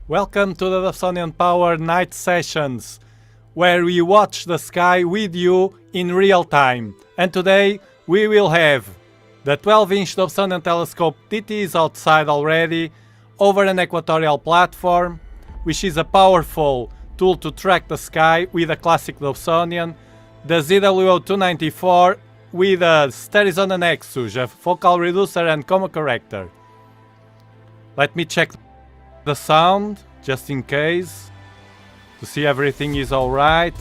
Welcome to the Dobsonian Power Night Sessions, where we watch the sky with you in real time. And today we will have the 12-inch Dobsonian telescope that is outside already, over an equatorial platform, which is a powerful tool to track the sky with a classic Dobsonian, the ZWO294 with a Sterizon Nexus, a focal reducer and coma corrector. Let me check the sound, just in case, to see everything is alright.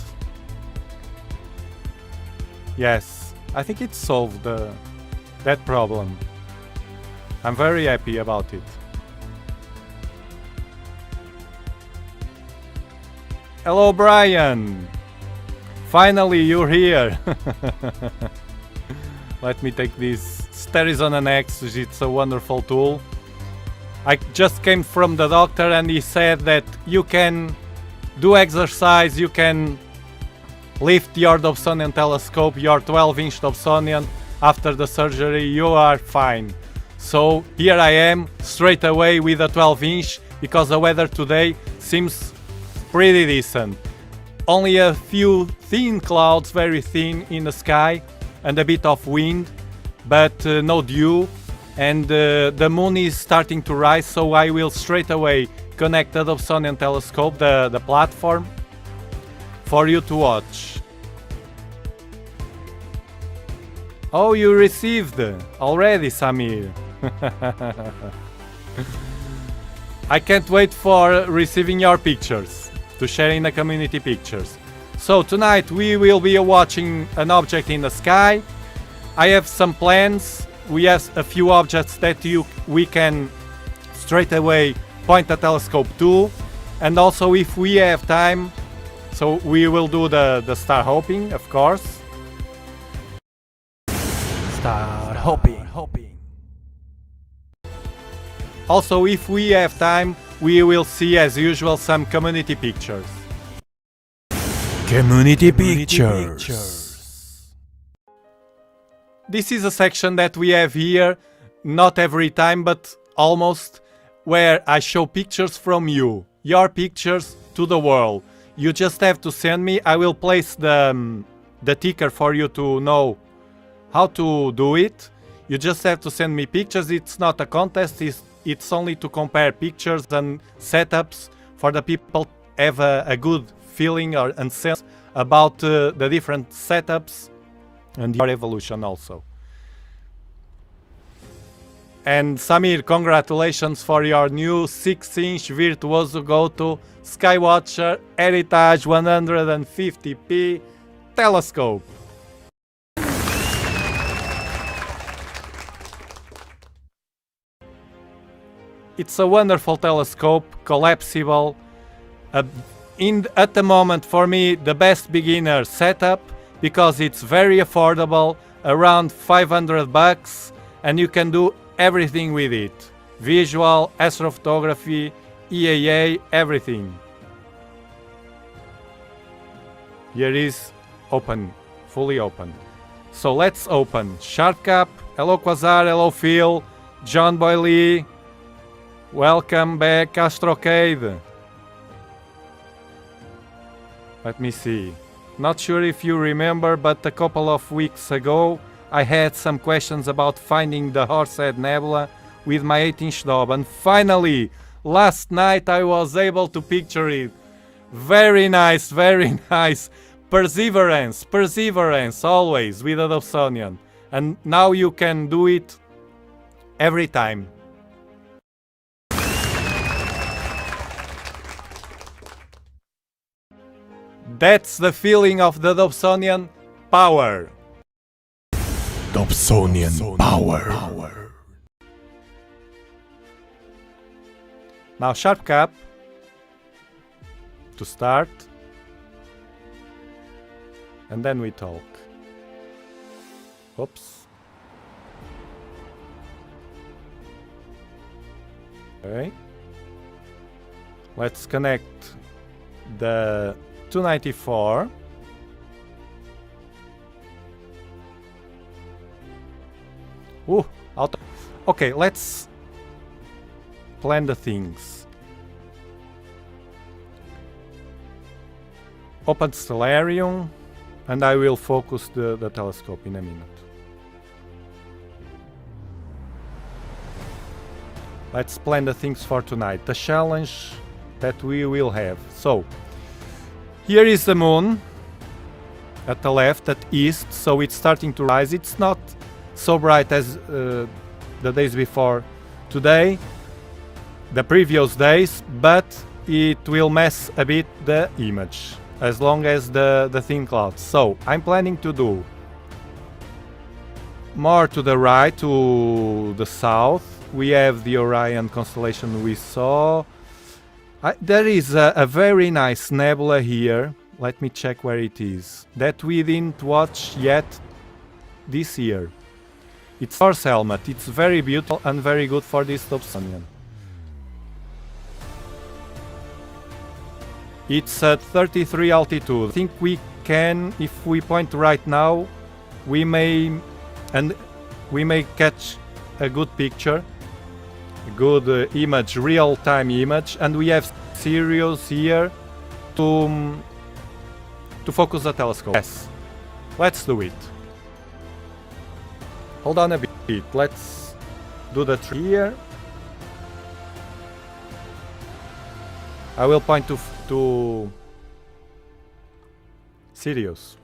Yes, I think it solved that problem. I'm very happy about it. Hello, Brian! Finally, you're here! Let me take this Sterizon Nexus, it's a wonderful tool. I just came from the doctor and he said that you can do exercise, you can lift your Dobsonian telescope, your 12-inch Dobsonian. After the surgery you are fine. So here I am straight away with a 12-inch because the weather today seems pretty decent. Only a few thin clouds, very thin in the sky, and a bit of wind, but no dew. And the moon is starting to rise, so I will straight away connect the Dobsonian telescope, the platform, for you to watch. Oh, you received already, Samir. I can't wait for receiving your pictures, to share in the community pictures. So tonight we will be watching an object in the sky. I have some plans. We have a few objects that we can straight away point the telescope to, and also if we have time, so we will do the star hopping, of course. Star hopping. Also, if we have time, we will see as usual some community pictures. Community pictures. This is a section that we have here, not every time, but almost, where I show pictures from you, your pictures to the world. You just have to send me. I will place the ticker for you to know how to do it. You just have to send me pictures. It's not a contest, it's only to compare pictures and setups for the people have a good feeling and sense about the different setups and your evolution also. And Samir, congratulations for your new 6-inch Virtuoso Go-To Skywatcher Heritage 150p telescope. It's a wonderful telescope, collapsible. At the moment, for me, the best beginner setup, because it's very affordable, around 500 bucks, and you can do everything with it. Visual, astrophotography, EAA, everything. Here is open, fully open. So let's open. Sharpcap, hello Quasar, hello Phil, John Boyle, welcome back Astrocade. Let me see. Not sure if you remember, but a couple of weeks ago I had some questions about finding the Horsehead Nebula with my 8-inch Dob, and finally, last night I was able to picture it. Very nice, very nice. Perseverance, always with a Dobsonian. And now you can do it every time. That's the feeling of the Dobsonian power. Dobsonian power. Now sharp cap to start, and then we talk. Oops. Okay. Let's connect the 294. Ooh, okay, let's plan the things. open stellarium, and I will focus the telescope in a minute. Let's plan the things for tonight, the challenge that we will have. So, here is the moon at the left, at east, so it's starting to rise. It's not so bright as the days before today, the previous days, but it will mess a bit the image as long as the thin clouds. So I'm planning to do more to the right, to the south. We have the Orion constellation we saw. There is a very nice nebula here. Let me check where it is. That we didn't watch yet this year. It's Thor's helmet. It's very beautiful and very good for this Dobsonian. It's at 33 altitude. I think we can, if we point right now, we may catch a good picture, a good image, real-time image, and we have Sirius here to focus the telescope. Yes, let's do it. Hold on a bit. Let's do the trick here. I will point to Sirius.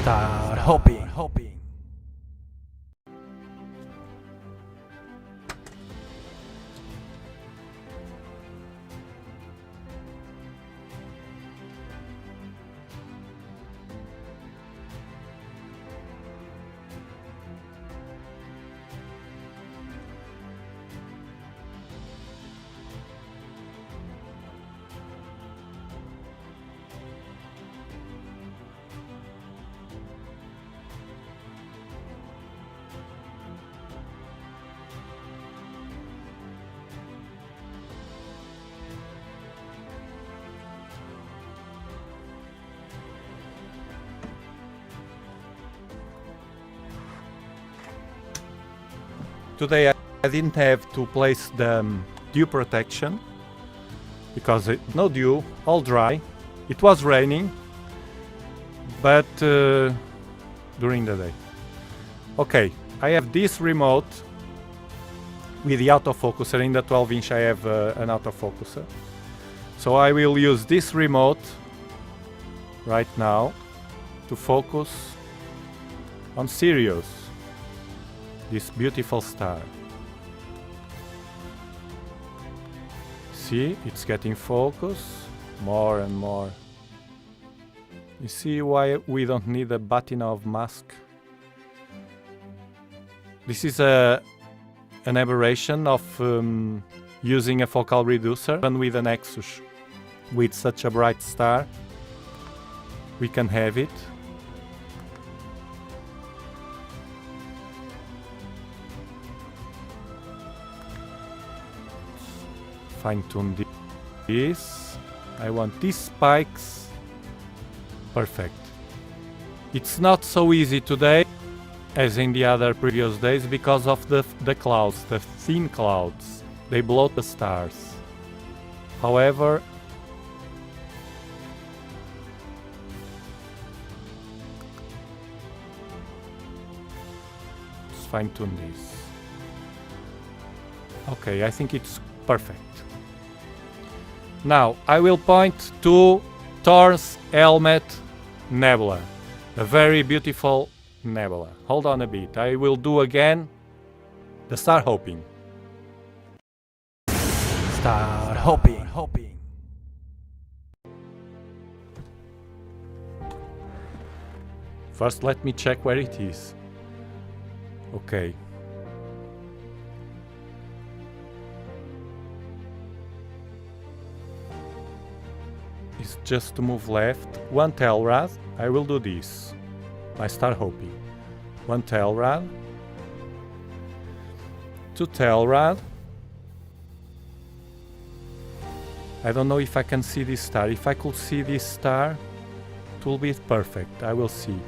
Start hoping. Today I didn't have to place the dew protection because no dew, all dry. It was raining, but during the day. Okay, I have this remote with the autofocuser. In the 12-inch I have an autofocuser. So I will use this remote right now to focus on Sirius, this beautiful star. See, it's getting focus more and more. You see why we don't need a button of mask? This is an aberration of using a focal reducer, and with an Nexus with such a bright star we can have it. Fine-tune this. I want these spikes. Perfect. It's not so easy today as in the other previous days because of the clouds, the thin clouds. They block the stars. However, let's fine-tune this. Okay, I think it's perfect. Now I will point to Thor's helmet nebula, a very beautiful nebula. Hold on a bit, I will do again the star hopping. Start hoping. First let me check where it is. Okay. Is just to move left, one tail rod. I will do this. I start hoping. One tail rod, two tail rod. I don't know if I can see this star. If I could see this star, it will be perfect. I will see.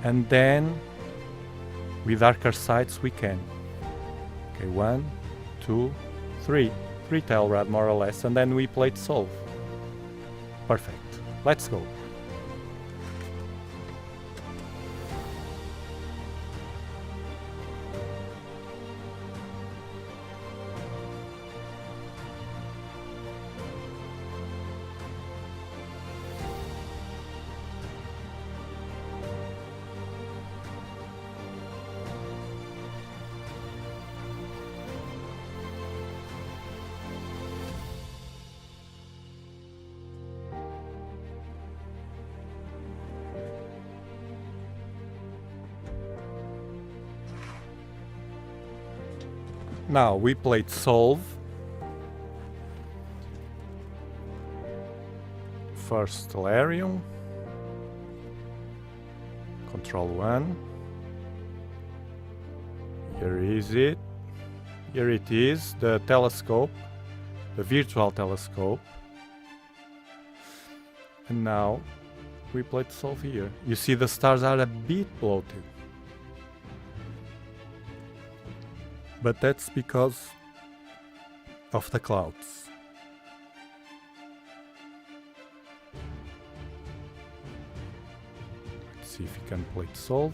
And then With darker sides we can. Okay, 1, 2, 3. 3 Telrad more or less, and then we played solve. Perfect. Let's go. Now we played solve. First Stellarium. Control 1. Here is it. Here it is, the telescope, the virtual telescope. And now we played solve here. You see the stars are a bit bloated. But that's because of the clouds. Let's see if we can play solve.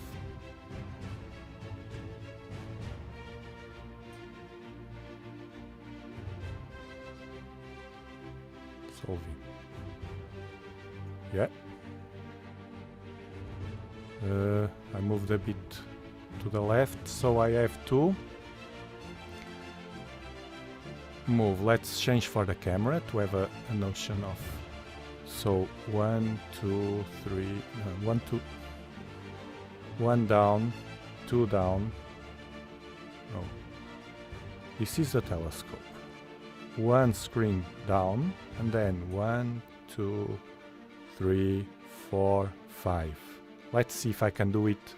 Solving. Yeah. I moved a bit to the left, so I have to move. Let's change for the camera to have a notion of. So 1, 2, 3, 1, 2, 1 down, 2 down. No, this is the telescope. 1 screen down, and then 1, 2, 3, 4, 5. Let's see if I can do it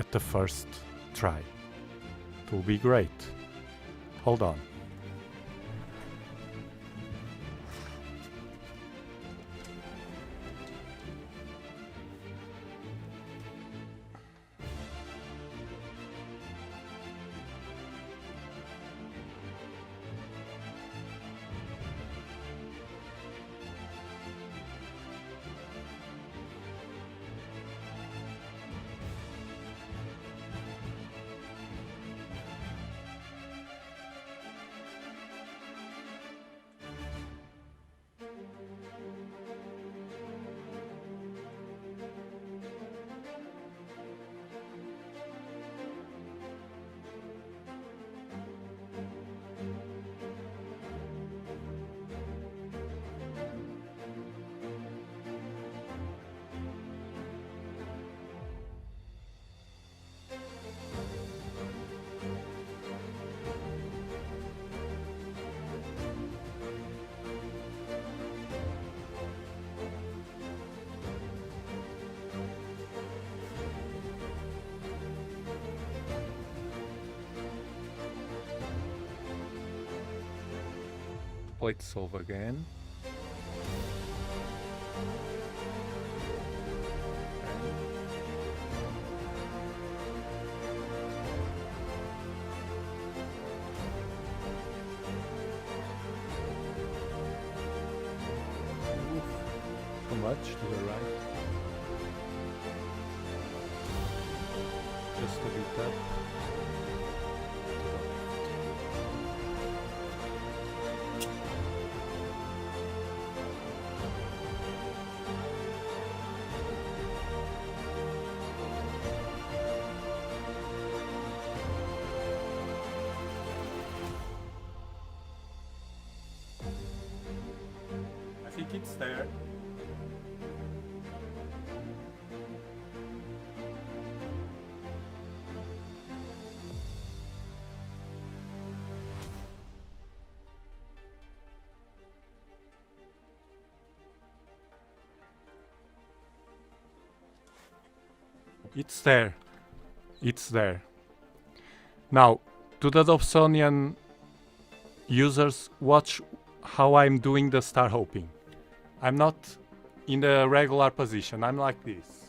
at the first try. It will be great. Hold on. Let's solve again. Too much to the right. Just a bit up. I think it's there. It's there. It's there. Now, to the Dobsonian users, watch how I'm doing the star hopping. I'm not in the regular position. I'm like this.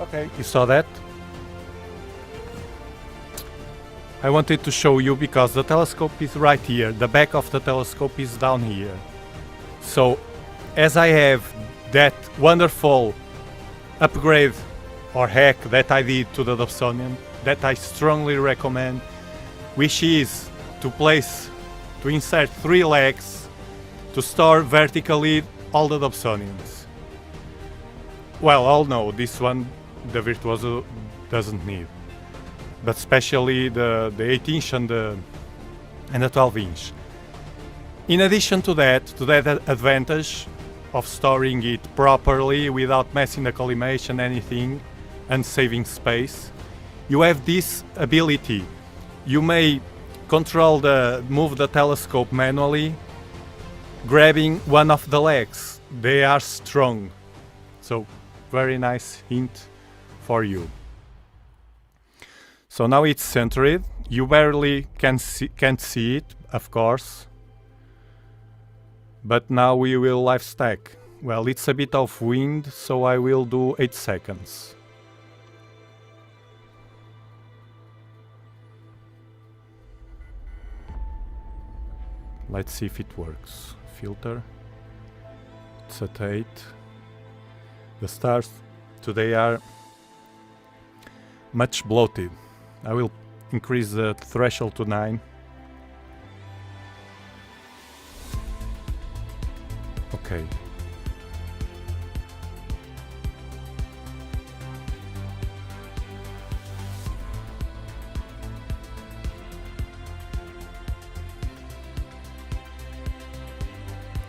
Okay, you saw that? I wanted to show you because the telescope is right here. The back of the telescope is down here. So, as I have that wonderful upgrade or hack that I did to the Dobsonian, that I strongly recommend, which is to insert 3 legs to store vertically all the Dobsonians. Well, all know this one the Virtuoso doesn't need, but especially the 8-inch and the 12-inch. In addition to that advantage of storing it properly without messing the collimation, anything, and saving space, you have this ability. You may move the telescope manually, grabbing one of the legs. They are strong. So, very nice hint for you. So now it's centered. You barely can't see it, of course. But now we will live stack. Well, it's a bit of wind, so I will do 8 seconds. Let's see if it works. Filter. It's at 8. The stars today are much bloated. I will increase the threshold to 9. Okay.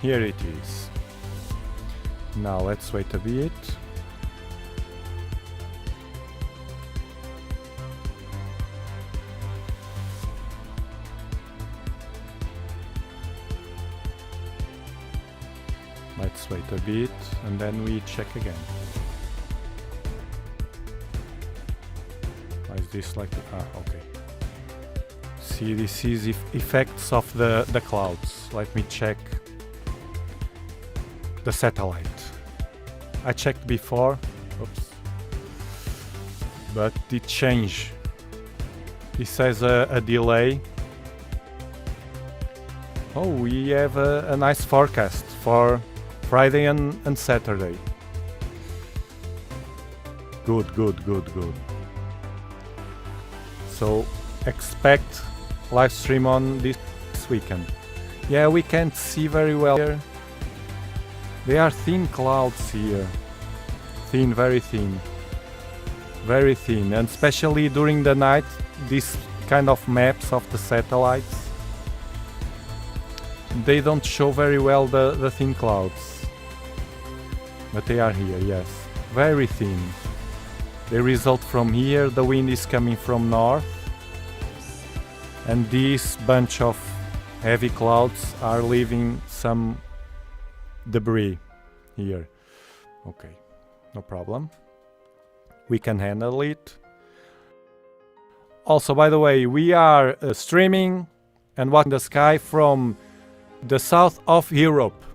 Here it is. Now let's wait a bit. Let's wait a bit and then we check again. Why is this like... okay. See, this is effects of the clouds. Let me check the satellite. I checked before, oops, but it changed. It says a delay. Oh, we have a nice forecast for Friday and Saturday. Good. So expect live stream on this weekend. Yeah, we can't see very well here. There are thin clouds here. Thin, very thin. Very thin, and especially during the night, these kind of maps of the satellites, they don't show very well the thin clouds. But they are here, yes. Very thin. They result from here, the wind is coming from north, and this bunch of heavy clouds are leaving some debris here. Okay, no problem. We can handle it. Also, by the way, we are streaming and watching the sky from the south of Europe.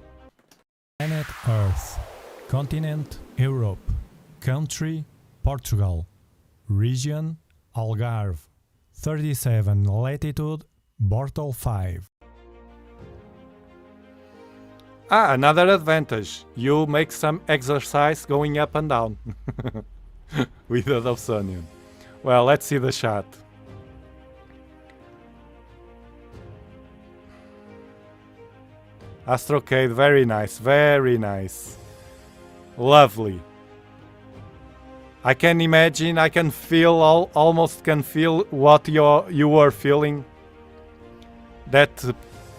Planet Earth. Continent Europe. Country Portugal. Region Algarve. 37 latitude Bortle 5. Another advantage. You make some exercise going up and down with the Dobsonian. Well, let's see the shot. Astrocade, very nice, very nice. Lovely. I can imagine, I can feel, almost can feel what you were feeling that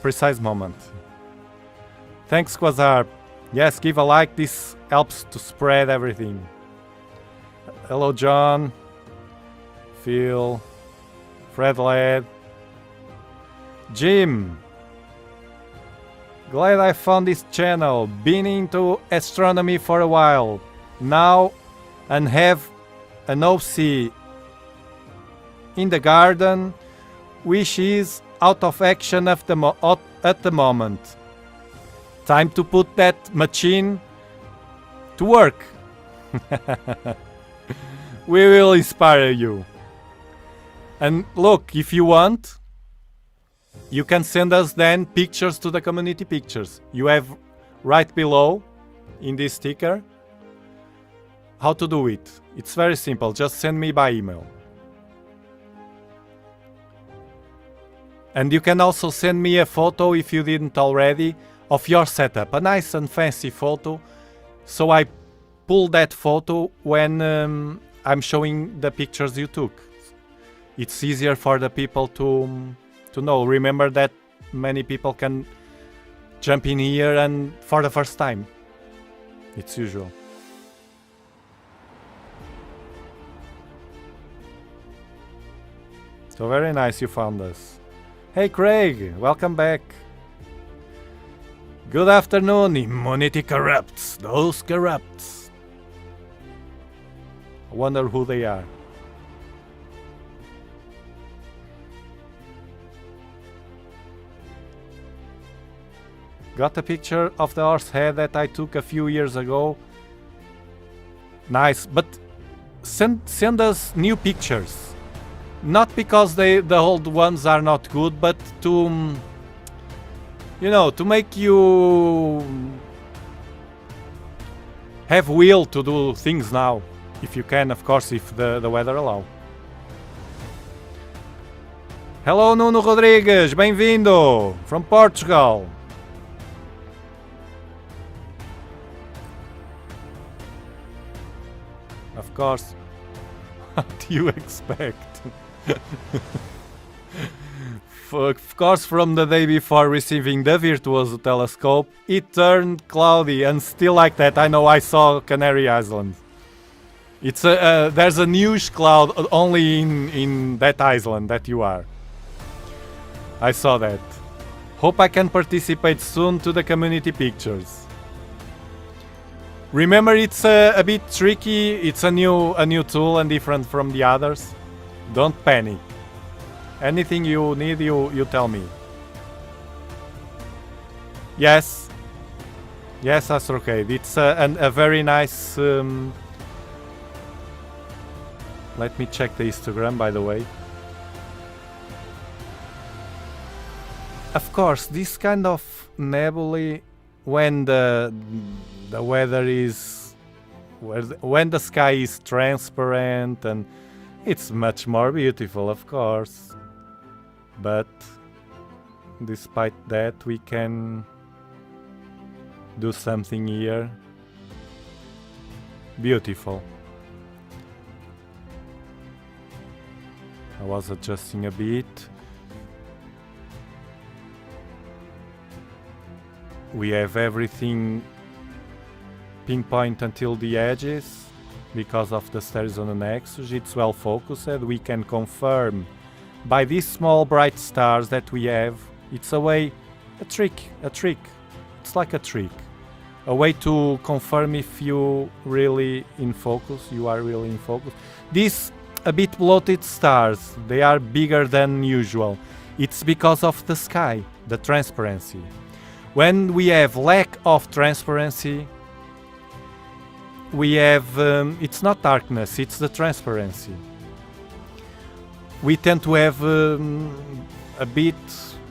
precise moment. Thanks, Quasar. Yes, give a like, this helps to spread everything. Hello, John. Phil. Fred Led. Jim. Glad I found this channel. Been into astronomy for a while now and have an OC in the garden which is out of action at the moment. Time to put that machine to work. We will inspire you. And look, if you want, you can send us then pictures to the community pictures. You have right below in this sticker how to do it. It's very simple. Just send me by email. And you can also send me a photo, if you didn't already, of your setup. A nice and fancy photo. So I pull that photo when I'm showing the pictures you took. It's easier for the people to know. Remember that many people can jump in here and for the first time. It's usual. So very nice you found us. Hey Craig, welcome back. Good afternoon, immunity corrupts. Those corrupts. I wonder who they are. Got a picture of the horse head that I took a few years ago. Nice, but send us new pictures. Not because the old ones are not good, but to, you know, to make you have will to do things now. If you can, of course, if the weather allow. Hello, Nuno Rodrigues, bem-vindo from Portugal. Of course. What do you expect? Of course, from the day before receiving the Virtuoso telescope, it turned cloudy and still like that. I know, I saw Canary Island. It's there's a huge cloud only in that island that you are. I saw that. Hope I can participate soon to the community pictures. Remember, it's a bit tricky. It's a new tool and different from the others. Don't panic. Anything you need, you tell me. Yes. Yes, that's okay. It's a very nice... Let me check the histogram, by the way. Of course, this kind of nebulae, when the weather is... when the sky is transparent, and it's much more beautiful, of course. But despite that, we can do something here beautiful. I was adjusting a bit. We have everything pinpoint until the edges because of the stars on the nexus. It's well focused. We can confirm by these small bright stars that we have. It's a trick. It's like a trick. A way to confirm if you really in focus. You are really in focus. These a bit bloated stars, they are bigger than usual. It's because of the sky, the transparency. When we have lack of transparency, we have, it's not darkness, it's the transparency. We tend to have a bit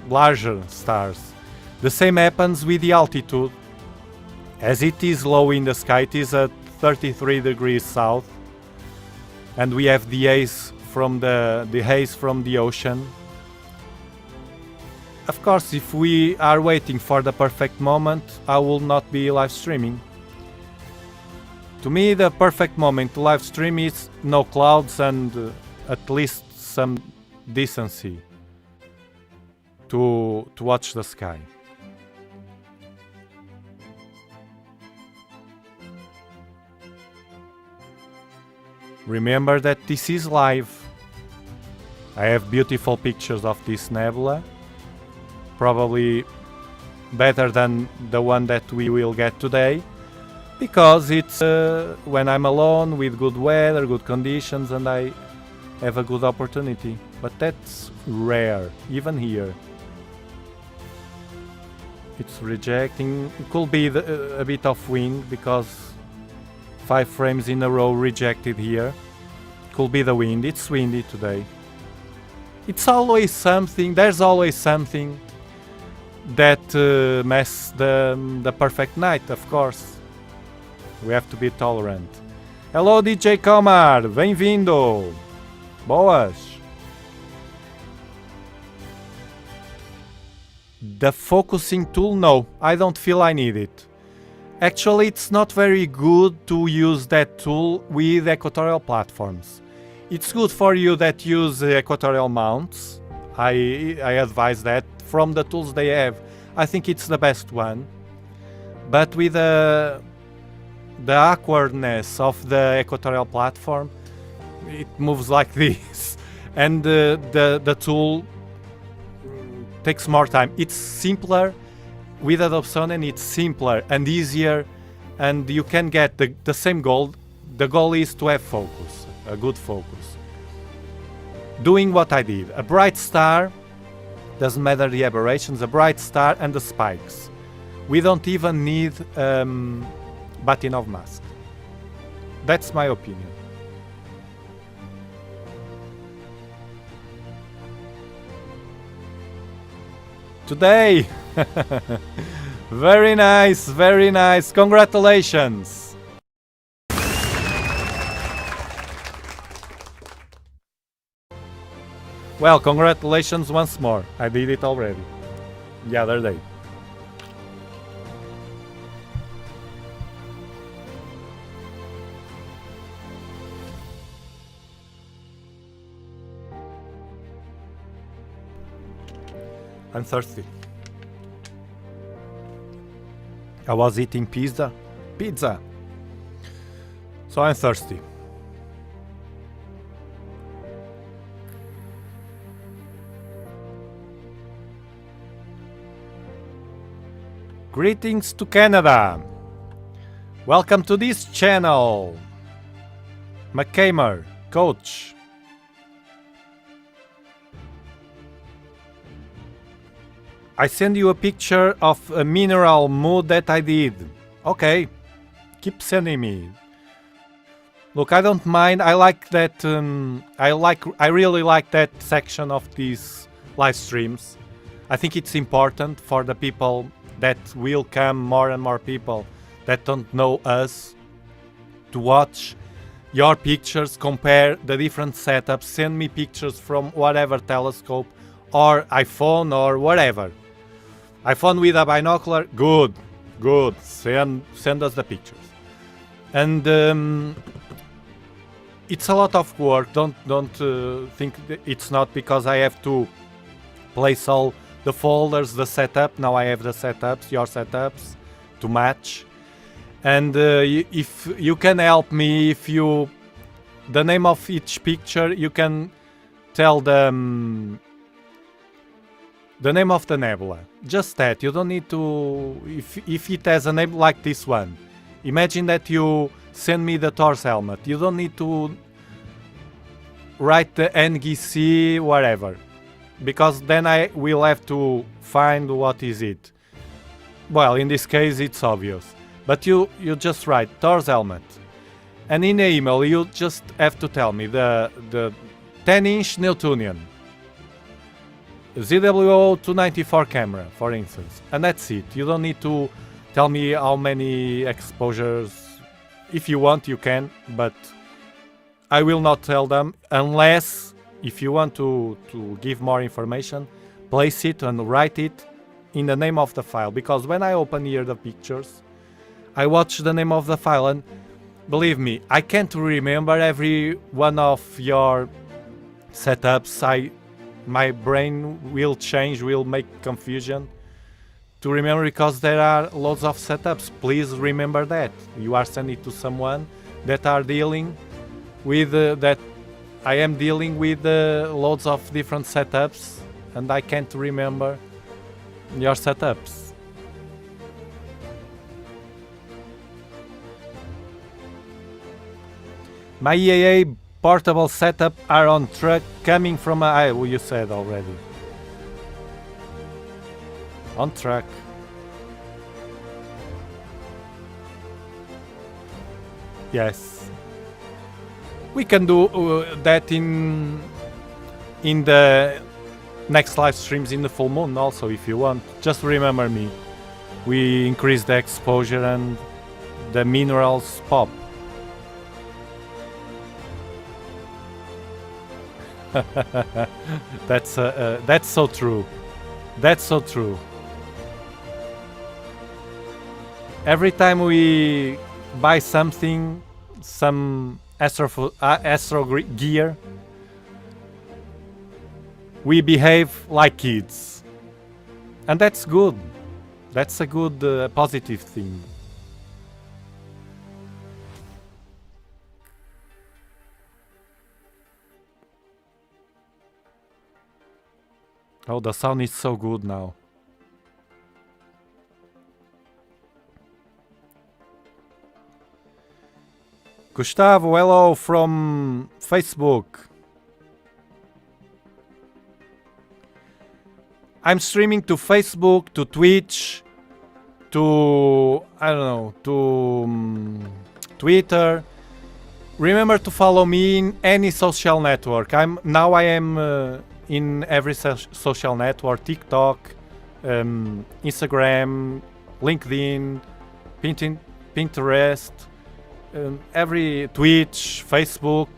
larger stars. The same happens with the altitude. As it is low in the sky, it is at 33 degrees south, and we have the haze from the ocean. Of course, if we are waiting for the perfect moment, I will not be live streaming. To me, the perfect moment to live stream is no clouds and at least some decency to watch the sky. Remember that this is live. I have beautiful pictures of this nebula, probably better than the one that we will get today, because it's when I'm alone with good weather, good conditions, and I have a good opportunity. But that's rare, even here. It's rejecting. It could be a bit of wind because 5 frames in a row rejected here. Could be the wind. It's windy today. It's always something. There's always something that messes the perfect night, of course. We have to be tolerant. Hello, DJ Comar. Bem-vindo. Boas. The focusing tool? No, I don't feel I need it. Actually, it's not very good to use that tool with equatorial platforms. It's good for you that use equatorial mounts. I advise that from the tools they have. I think it's the best one. But with the awkwardness of the equatorial platform, it moves like this. And the tool takes more time. It's simpler. With a Dobsonian, it's simpler and easier, and you can get the same goal. The goal is to have focus, a good focus. Doing what I did. A bright star, doesn't matter the aberrations, a bright star and the spikes. We don't even need Batinov mask. That's my opinion. Today! Very nice, very nice. Congratulations! Well, congratulations once more. I did it already. The other day. I'm thirsty. I was eating pizza. So I'm thirsty. Greetings to Canada. Welcome to this channel. McCamer, coach. I send you a picture of a mineral mood that I did. Okay, keep sending me. Look, I don't mind. I like that. I really like that section of these live streams. I think it's important for the people that will come, more and more people that don't know us, to watch your pictures, compare the different setups, send me pictures from whatever telescope or iPhone or whatever. iPhone with a binocular, good. Send us the pictures. And it's a lot of work. Don't think it's not because I have to place all the folders, the setup. Now I have the setups, your setups, to match. And if you can help me, the name of each picture, you can tell them the name of the nebula. Just that. You don't need to. If it has a name like this one, imagine that you send me the Thor's helmet. You don't need to write the NGC whatever, because then I will have to find what is it. Well, in this case it's obvious, but you just write Thor's helmet, and in the email you just have to tell me the 10-inch Newtonian ZWO 294 camera, for instance, and that's it. You don't need to tell me how many exposures. If you want, you can, but I will not tell them unless, if you want to give more information, place it and write it in the name of the file, because when I open here the pictures, I watch the name of the file, and believe me, I can't remember every one of your setups. My brain will change, will make confusion to remember, because there are lots of setups. Please remember that. You are sending to someone that are dealing with that. I am dealing with loads of different setups, and I can't remember your setups. My EAA portable setup are on track, coming from you said already. On track. Yes. We can do that in the next live streams in the full moon also, if you want. Just remember me. We increase the exposure and the minerals pop. That's so true. That's so true. Every time we buy something, some astro gear, we behave like kids, and that's good. That's a good positive thing. Oh, the sound is so good now. Gustavo, hello from Facebook. I'm streaming to Facebook, to Twitch, to, I don't know, to Twitter. Remember to follow me in any social network. I am in every social network: TikTok, Instagram, LinkedIn, Pinterest, every Twitch, Facebook,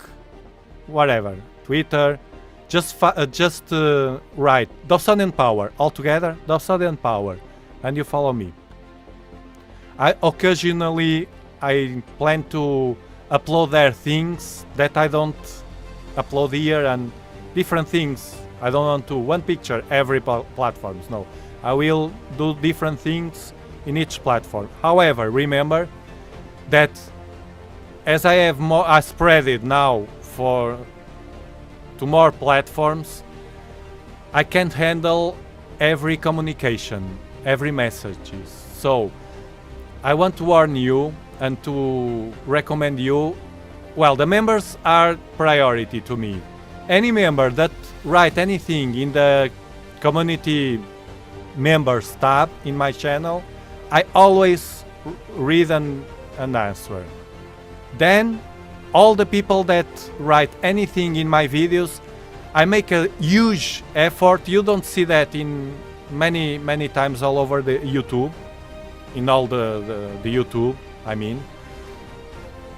whatever, Twitter. Just write Dobsonian Power all together, Dobsonian Power, and you follow me. I occasionally plan to upload there things that I don't upload here, and different things. I don't want to one picture every platforms. No, I will do different things in each platform. However, remember that as I spread it now to more platforms, I can't handle every communication, every messages. So I want to warn you and to recommend you. Well, the members are priority to me. Any member that write anything in the community members tab in my channel, I always read and answer. Then all the people that write anything in my videos, I make a huge effort. You don't see that in many times all over the YouTube, in all the YouTube, I mean.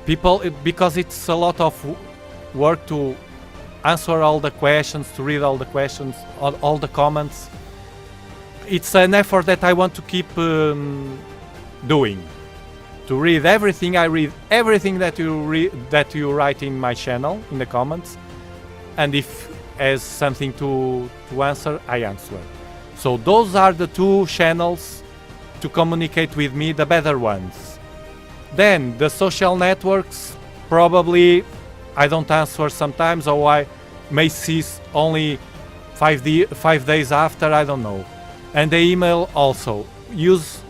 People, because it's a lot of work to answer all the questions, to read all the questions, all the comments. It's an effort that I want to keep doing. To read everything, I read everything that you write in my channel, in the comments, and if has something to answer, I answer. So those are the two channels to communicate with me, the better ones. Then the social networks, probably I don't answer sometimes, or I may see only 5 days after, I don't know. And the email also.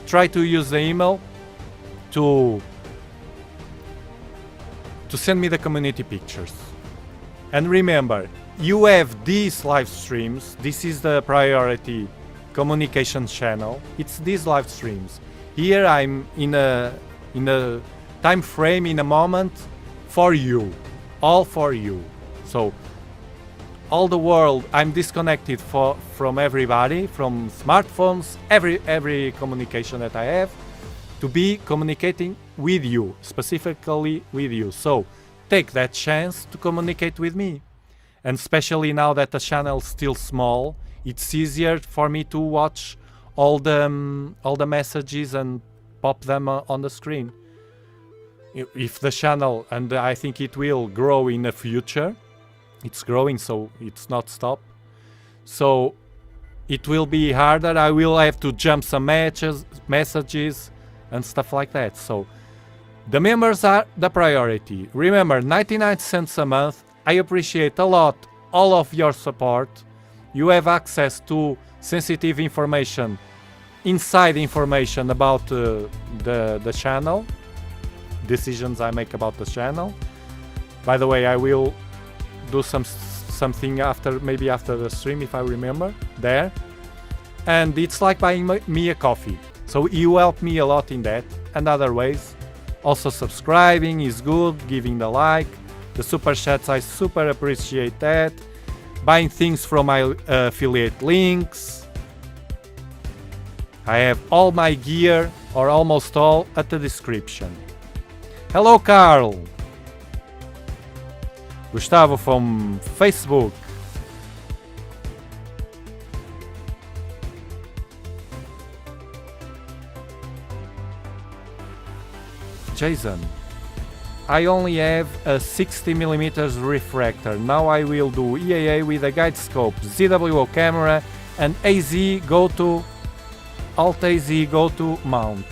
Try to use the email to send me the community pictures. And remember, you have these live streams. This is the priority communication channel. It's these live streams. Here I'm in a time frame, in a moment for you, all for you. So all the world, I'm disconnected from everybody, from smartphones, every communication that I have, to be communicating with you, specifically with you. So take that chance to communicate with me. And especially now that the channel is still small, it's easier for me to watch all the messages and pop them on the screen. If the channel, and I think it will grow in the future, it's growing, so it's not stop. So it will be harder. I will have to jump some messages and stuff like that. So the members are the priority. Remember, 99 cents a month. I appreciate a lot all of your support. You have access to sensitive information, inside information about the channel, decisions I make about the channel. By the way, I will do something maybe after the stream, if I remember there. And it's like buying me a coffee. So you help me a lot in that, and other ways. Also subscribing is good, giving the like, the super chats. I super appreciate that. Buying things from my affiliate links. I have all my gear, or almost all, at the description. Hello, Carl. Gustavo from Facebook. Jason, I only have a 60mm refractor. Now I will do EAA with a guide scope, ZWO camera, and AZ go to Alt AZ go to mount.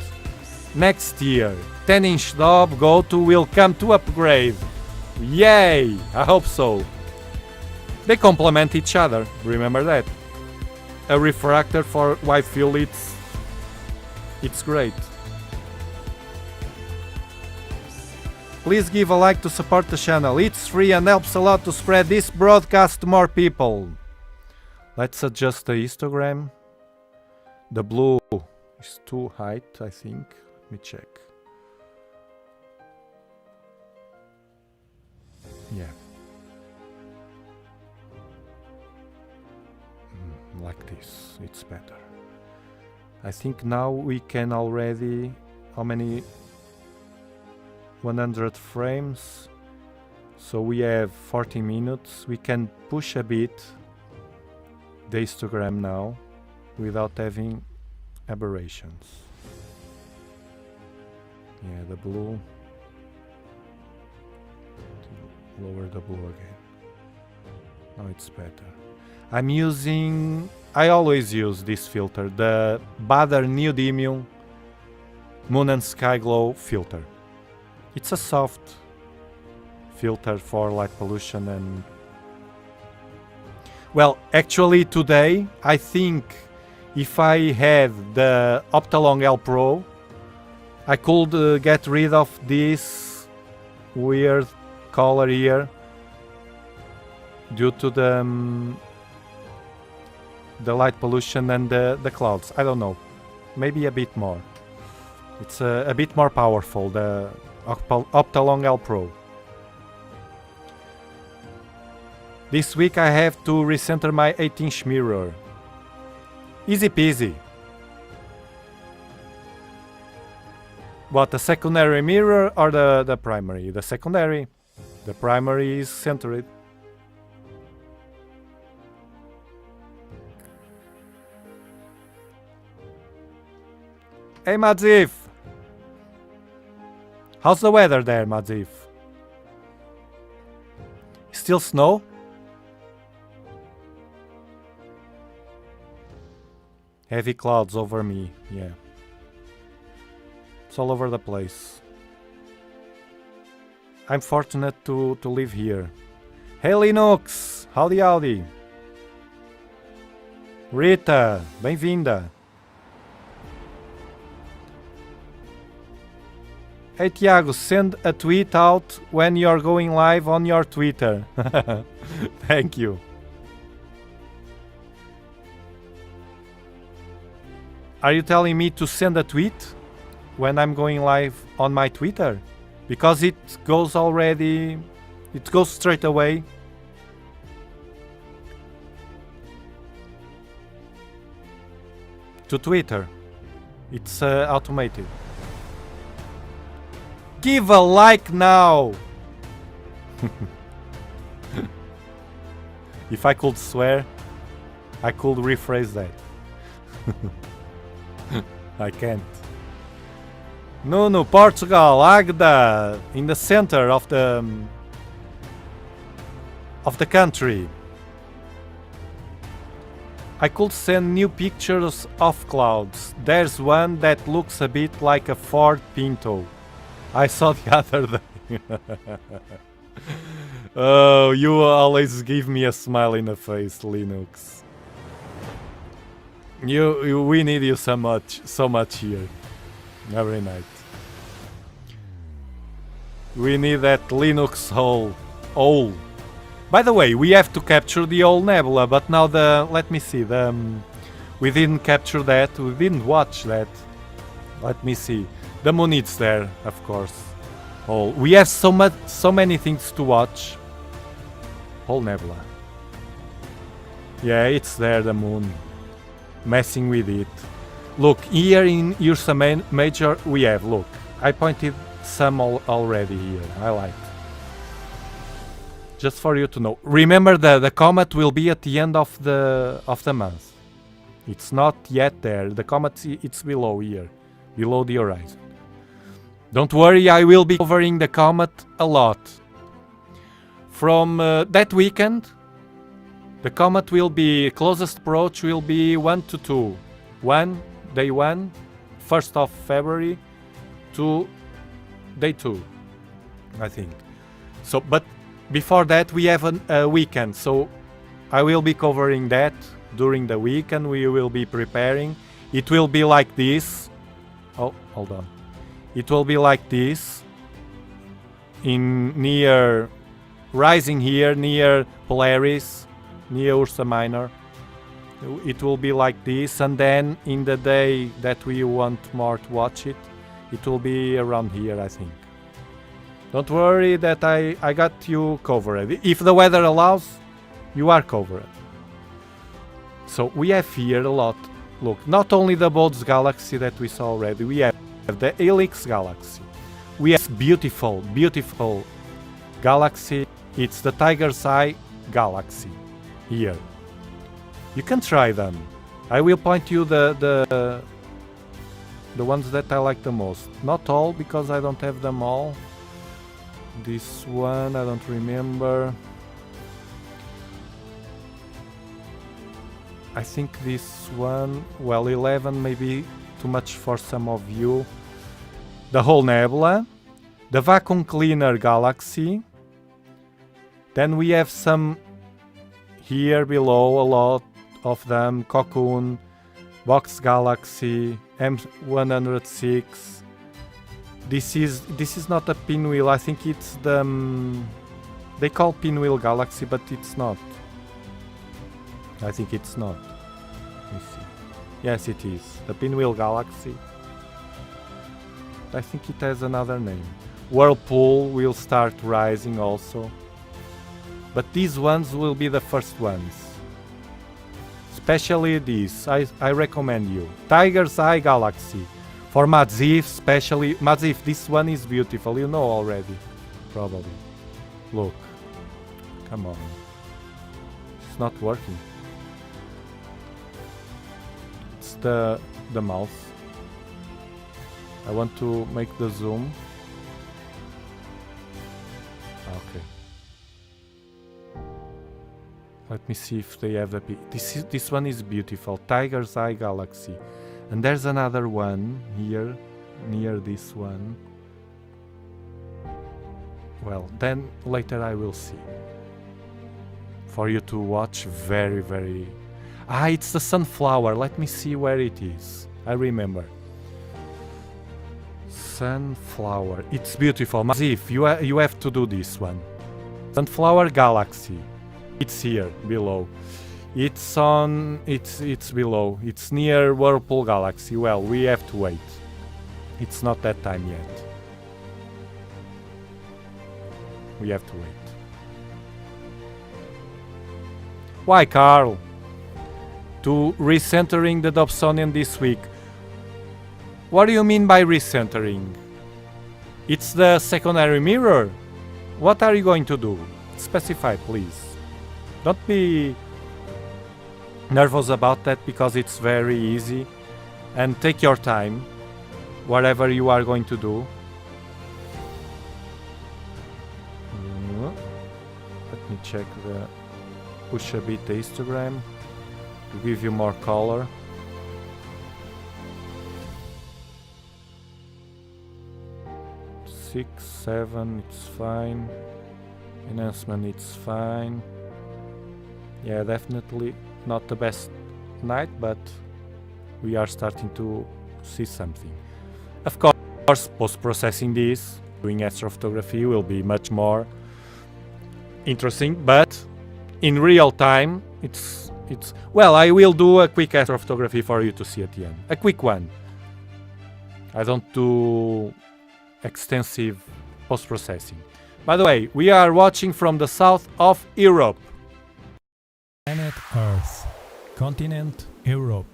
Next year, 10-inch Dob go to will come to upgrade. Yay! I hope so. They complement each other, remember that. A refractor for wide field, it's great. Please give a like to support the channel. It's free and helps a lot to spread this broadcast to more people. Let's adjust the histogram. The blue is too high, I think. Let me check. Yeah. Like this, it's better. I think now we can already... How many? 100 frames. So we have 40 minutes. We can push a bit the histogram now without having aberrations. Yeah, the blue. Lower the blue again. Now it's better. I always use this filter, the Bader Neodymium Moon and Sky Glow filter. It's a soft filter for light pollution and... Well, actually today, I think if I had the Optalong L Pro, I could get rid of this weird color here due to the light pollution and the clouds. I don't know, maybe a bit more. It's a bit more powerful, the Optalong L Pro. This week I have to recenter my 8-inch mirror. Easy peasy. What, the secondary mirror or the primary? The secondary. The primary is centered. Hey Madzif! How's the weather there, Madzif? Still snow? Heavy clouds over me, yeah. It's all over the place. I'm fortunate to live here. Hey Linux! Howdy howdy! Rita, bem-vinda! Hey Tiago, send a tweet out when you're going live on your Twitter. Thank you. Are you telling me to send a tweet when I'm going live on my Twitter? Because it goes straight away. To Twitter. It's automated. Give a like now! If I could swear, I could rephrase that. I can't. No, Portugal, Agda, in the center of the country. I could send new pictures of clouds. There's one that looks a bit like a Ford Pinto. I saw the other day. Oh, you always give me a smile in the face, Linux. We need you so much here. Every night. We need that Linux hole. By the way, we have to capture the old Nebula, but now let me see, we didn't capture that, we didn't watch that. Let me see. The moon is there, of course. Oh, we have so many things to watch. Whole Nebula. Yeah, it's there, the moon. Messing with it. Look, here in Ursa Major we have, look, I pointed some already here, I like. Just for you to know. Remember the comet will be at the end of the month. It's not yet there, the comet it's below here, below the horizon. Don't worry, I will be covering the comet a lot. From that weekend, the comet will be, closest approach will be 1 to 2. Day 1, 1st of February, to day 2, I think. So, but before that we have a weekend, so I will be covering that during the weekend. We will be preparing. It will be like this. Oh, hold on. It will be like this. Near rising here, near Polaris, near Ursa Minor. It will be like this, and then in the day that we want more to watch it, it will be around here, I think. Don't worry that I got you covered. If the weather allows, you are covered. So we have here a lot. Look, not only the Bode galaxy that we saw already, we have the Helix galaxy. We have beautiful, beautiful galaxy. It's the Tiger's Eye galaxy here. You can try them. I will point you the ones that I like the most. Not all, because I don't have them all. This one I don't remember. I think this one, well, 11 maybe too much for some of you. The whole Nebula, the Vacuum Cleaner galaxy. Then we have some here below, a lot of them. Cocoon, Box Galaxy, M106. This is not a pinwheel. I think it's the they call pinwheel galaxy, but it's not. I think it's not. Let me see. Yes, it is the pinwheel galaxy. I think it has another name. Whirlpool will start rising also, but these ones will be the first ones. Especially this, I recommend you. Tiger's Eye Galaxy. For Madzif, especially. Madzif, this one is beautiful, you know already. Probably. Look. Come on. It's not working. It's the mouse. I want to make the zoom. Okay. Let me see if they have a this one is beautiful. Tiger's Eye Galaxy. And there's another one here, near this one. Well, then later I will see. For you to watch very, very... Ah, it's the sunflower. Let me see where it is. I remember. Sunflower. It's beautiful. Mazif, you have to do this one. Sunflower Galaxy. It's here, below. It's below. It's near Whirlpool Galaxy. Well, we have to wait. It's not that time yet. We have to wait. Why, Carl? To recentering the Dobsonian this week. What do you mean by recentering? It's the secondary mirror. What are you going to do? Specify, please. Don't be nervous about that, because it's very easy, and take your time whatever you are going to do. Let me check the push a bit the histogram to give you more color. Six, 7, it's fine. Enhancement, it's fine. Yeah, definitely not the best night, but we are starting to see something. Of course, post-processing this, doing astrophotography will be much more interesting, but in real time, it's well, I will do a quick astrophotography for you to see at the end. A quick one. I don't do extensive post-processing. By the way, we are watching from the south of Europe. Planet Earth. Continent Europe.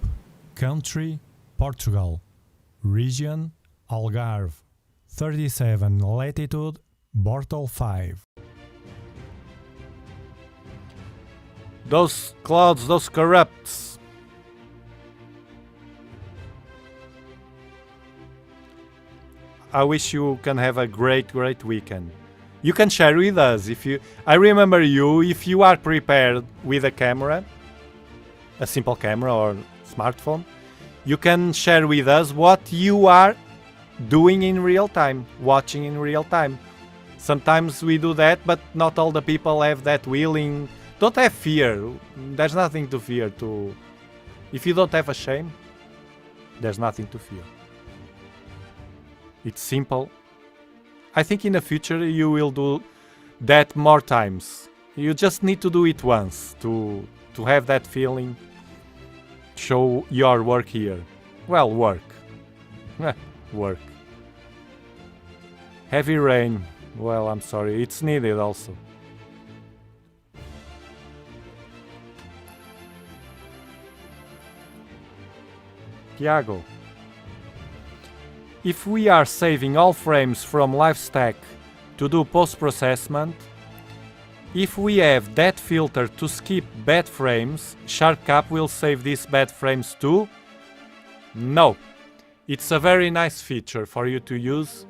Country Portugal. Region Algarve. 37 latitude Bortle 5. Those clouds, those corrupts. I wish you can have a great weekend. You can share with us if you... I remember you, if you are prepared with a camera, a simple camera or smartphone, you can share with us what you are doing in real time, watching in real time. Sometimes we do that, but not all the people have that willing. Don't have fear. There's nothing to fear. If you don't have a shame, there's nothing to fear. It's simple. I think in the future you will do that more times. You just need to do it once to have that feeling. Show your work here. Well, work. Work. Heavy rain. Well, I'm sorry. It's needed also. Tiago. If we are saving all frames from LiveStack to do post-processment, if we have that filter to skip bad frames, SharpCap will save these bad frames too? No. It's a very nice feature for you to use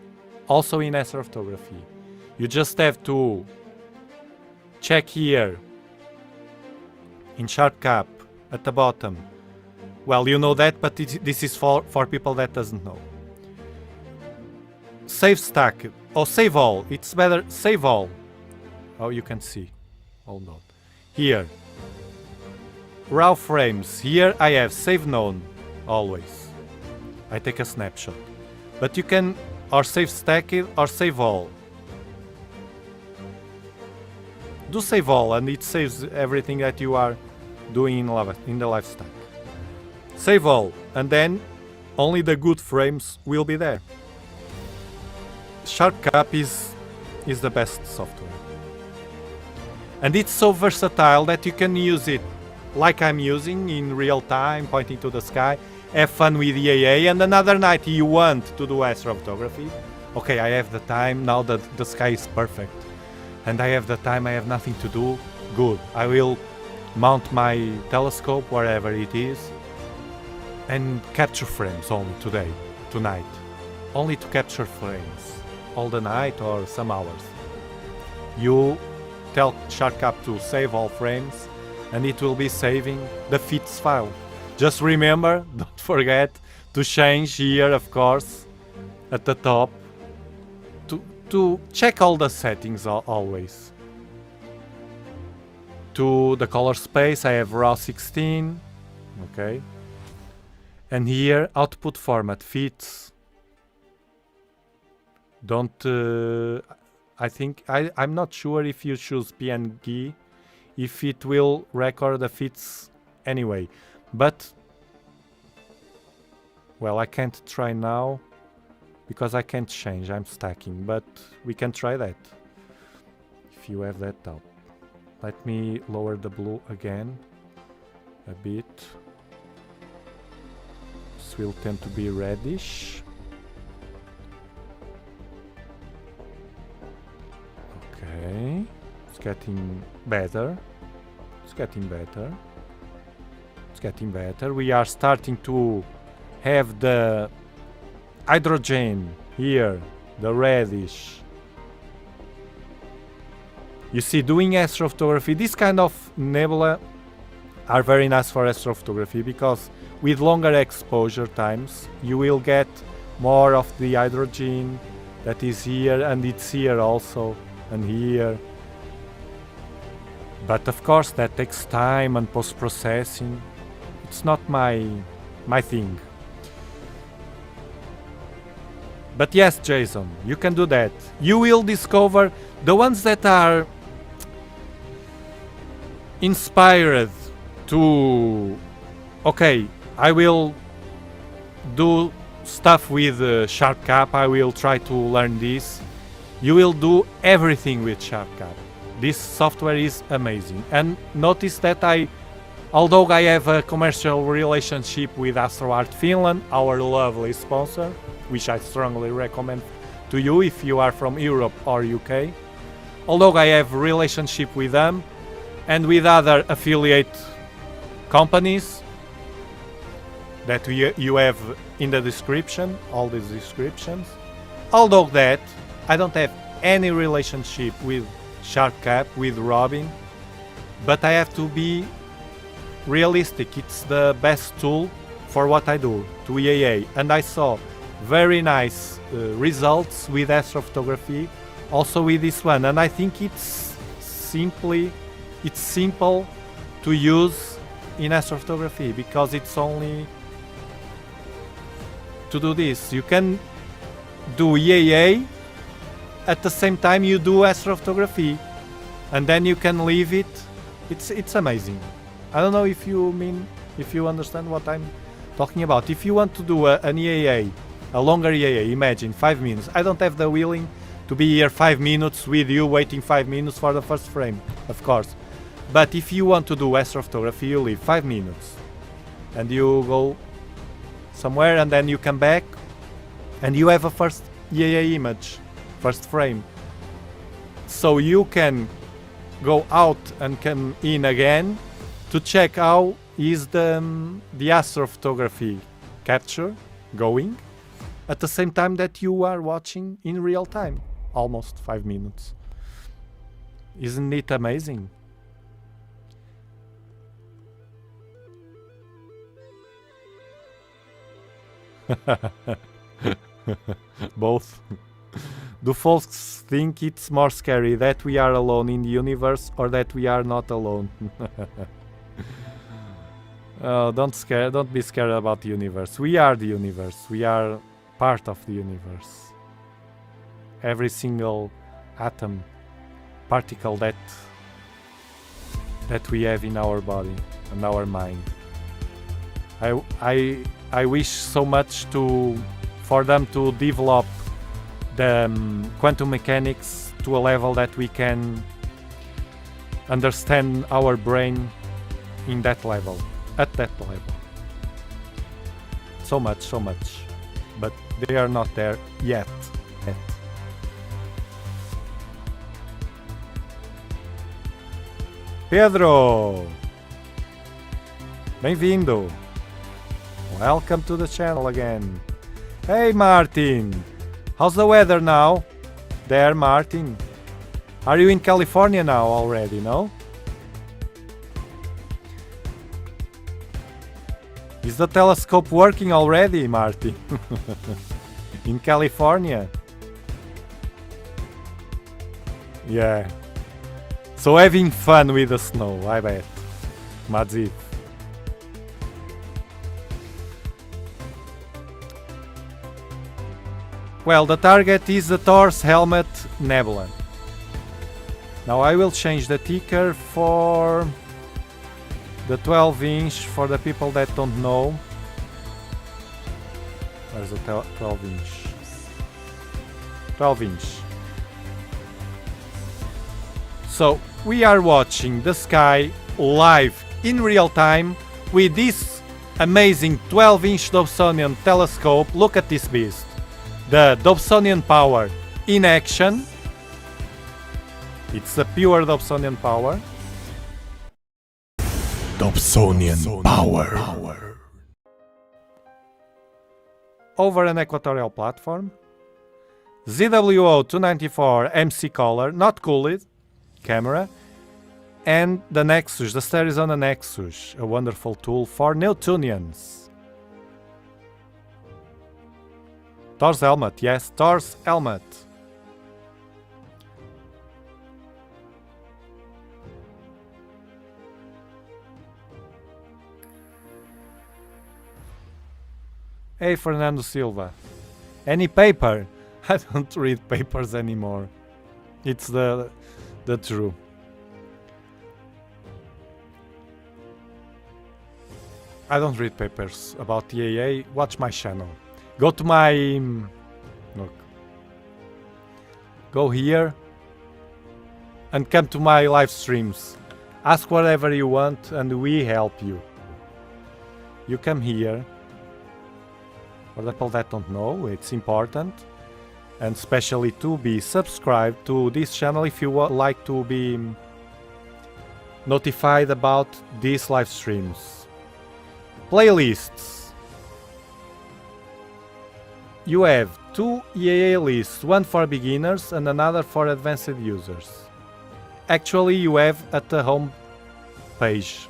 also in astrophotography. You just have to check here in SharpCap at the bottom. Well, you know that, but this is for people that doesn't know. Save stack or save all. It's better save all. Oh, you can see. Hold on. Here. Raw frames. Here I have save known always. I take a snapshot. But you can or save stack it or save all. Do save all and it saves everything that you are doing in the live stack. Save all and then only the good frames will be there. SharpCap is the best software. And it's so versatile that you can use it like I'm using in real time, pointing to the sky, have fun with EAA, and another night you want to do astrophotography. Okay, I have the time, now that the sky is perfect. And I have the time, I have nothing to do. Good, I will mount my telescope wherever it is and capture frames only tonight. Only to capture frames. All the night or some hours. You tell SharpCap to save all frames and it will be saving the fits file. Just remember, don't forget to change here, of course, at the top to check all the settings always. To the color space I have RAW 16, okay, and here output format fits. Don't, I think, I'm not sure if you choose PNG, if it will record the fits anyway, but, well, I can't try now, because I can't change, I'm stacking, but we can try that, if you have that doubt. Let me lower the blue again, a bit. This will tend to be reddish. Okay, it's getting better. It's getting better. It's getting better. We are starting to have the hydrogen here, the reddish. You see, doing astrophotography, this kind of nebula are very nice for astrophotography because with longer exposure times, you will get more of the hydrogen that is here, and it's here also. And here, but of course that takes time and post-processing. It's not my thing. But yes, Jason, you can do that. You will discover the ones that are inspired to, okay, I will do stuff with SharpCap, I will try to learn this. you will do everything with Sharpcut. This software is amazing. And notice that although I have a commercial relationship with AstroArt Finland, our lovely sponsor, which I strongly recommend to you if you are from Europe or UK, although I have a relationship with them and with other affiliate companies that you have in the description, all these descriptions, although that I don't have any relationship with Sharpcut, with Robin, but I have to be realistic. It's the best tool for what I do to EAA, and I saw very nice results with astrophotography, also with this one, and I think it's simple to use in astrophotography because it's only to do this. You can do EAA at the same time you do astrophotography, and then you can leave it. It's amazing. I don't know if you understand what I'm talking about. If you want to do an EAA, a longer EAA, imagine 5 minutes. I don't have the willing to be here 5 minutes with you waiting 5 minutes for the first frame, of course. But if you want to do astrophotography, you leave 5 minutes and you go somewhere and then you come back and you have a first EAA image, first frame. So you can go out and come in again to check how is the astrophotography capture going at the same time that you are watching in real time, almost 5 minutes. Isn't it amazing? Both. Do folks think it's more scary that we are alone in the universe or that we are not alone? Oh, don't be scared about the universe. We are the universe. We are part of the universe. Every single atom, particle that we have in our body and our mind. I wish so much for them to develop the quantum mechanics to a level that we can understand our brain in that level, at that level. So much, but they are not there yet. Pedro! Bem-vindo! Welcome to the channel again. Hey Martin! How's the weather now? There, Martin. Are you in California now already, no? Is the telescope working already, Martin? In California? Yeah. So having fun with the snow, I bet. Madzi. Well, the target is the Thor's helmet Nebula. Now I will change the ticker for the 12-inch for the people that don't know. Where's the 12-inch? 12-inch. So we are watching the sky live in real time with this amazing 12-inch Dobsonian telescope. Look at this beast. The Dobsonian power in action. It's the pure Dobsonian power. Dobsonian power. Over an equatorial platform. ZWO 294 MC color, not cooled camera. And the Nexus, the Sterizona Nexus, a wonderful tool for Newtonians. Thor's helmet, yes, Thor's helmet. Hey, Fernando Silva. Any paper? I don't read papers anymore. It's the true. I don't read papers about EAA. Watch my channel. Go to my... look. go here and come to my live streams. Ask whatever you want and we help you. You come here. For the people that don't know, it's important. And especially to be subscribed to this channel if you would like to be notified about these live streams. Playlists. You have 2 EAA lists, one for beginners and another for advanced users. Actually, you have at the home page.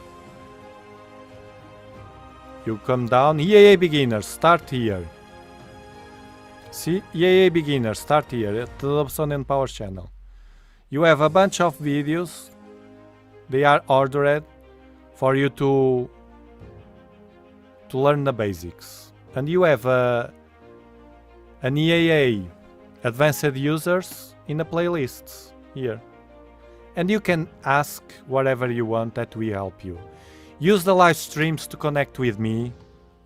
You come down, EAA beginners, start here. See, EAA beginners, start here at the Dobsonian Power channel. You have a bunch of videos. They are ordered for you to learn the basics. And you have an EAA advanced users in the playlists here. And you can ask whatever you want that we help you. Use the live streams to connect with me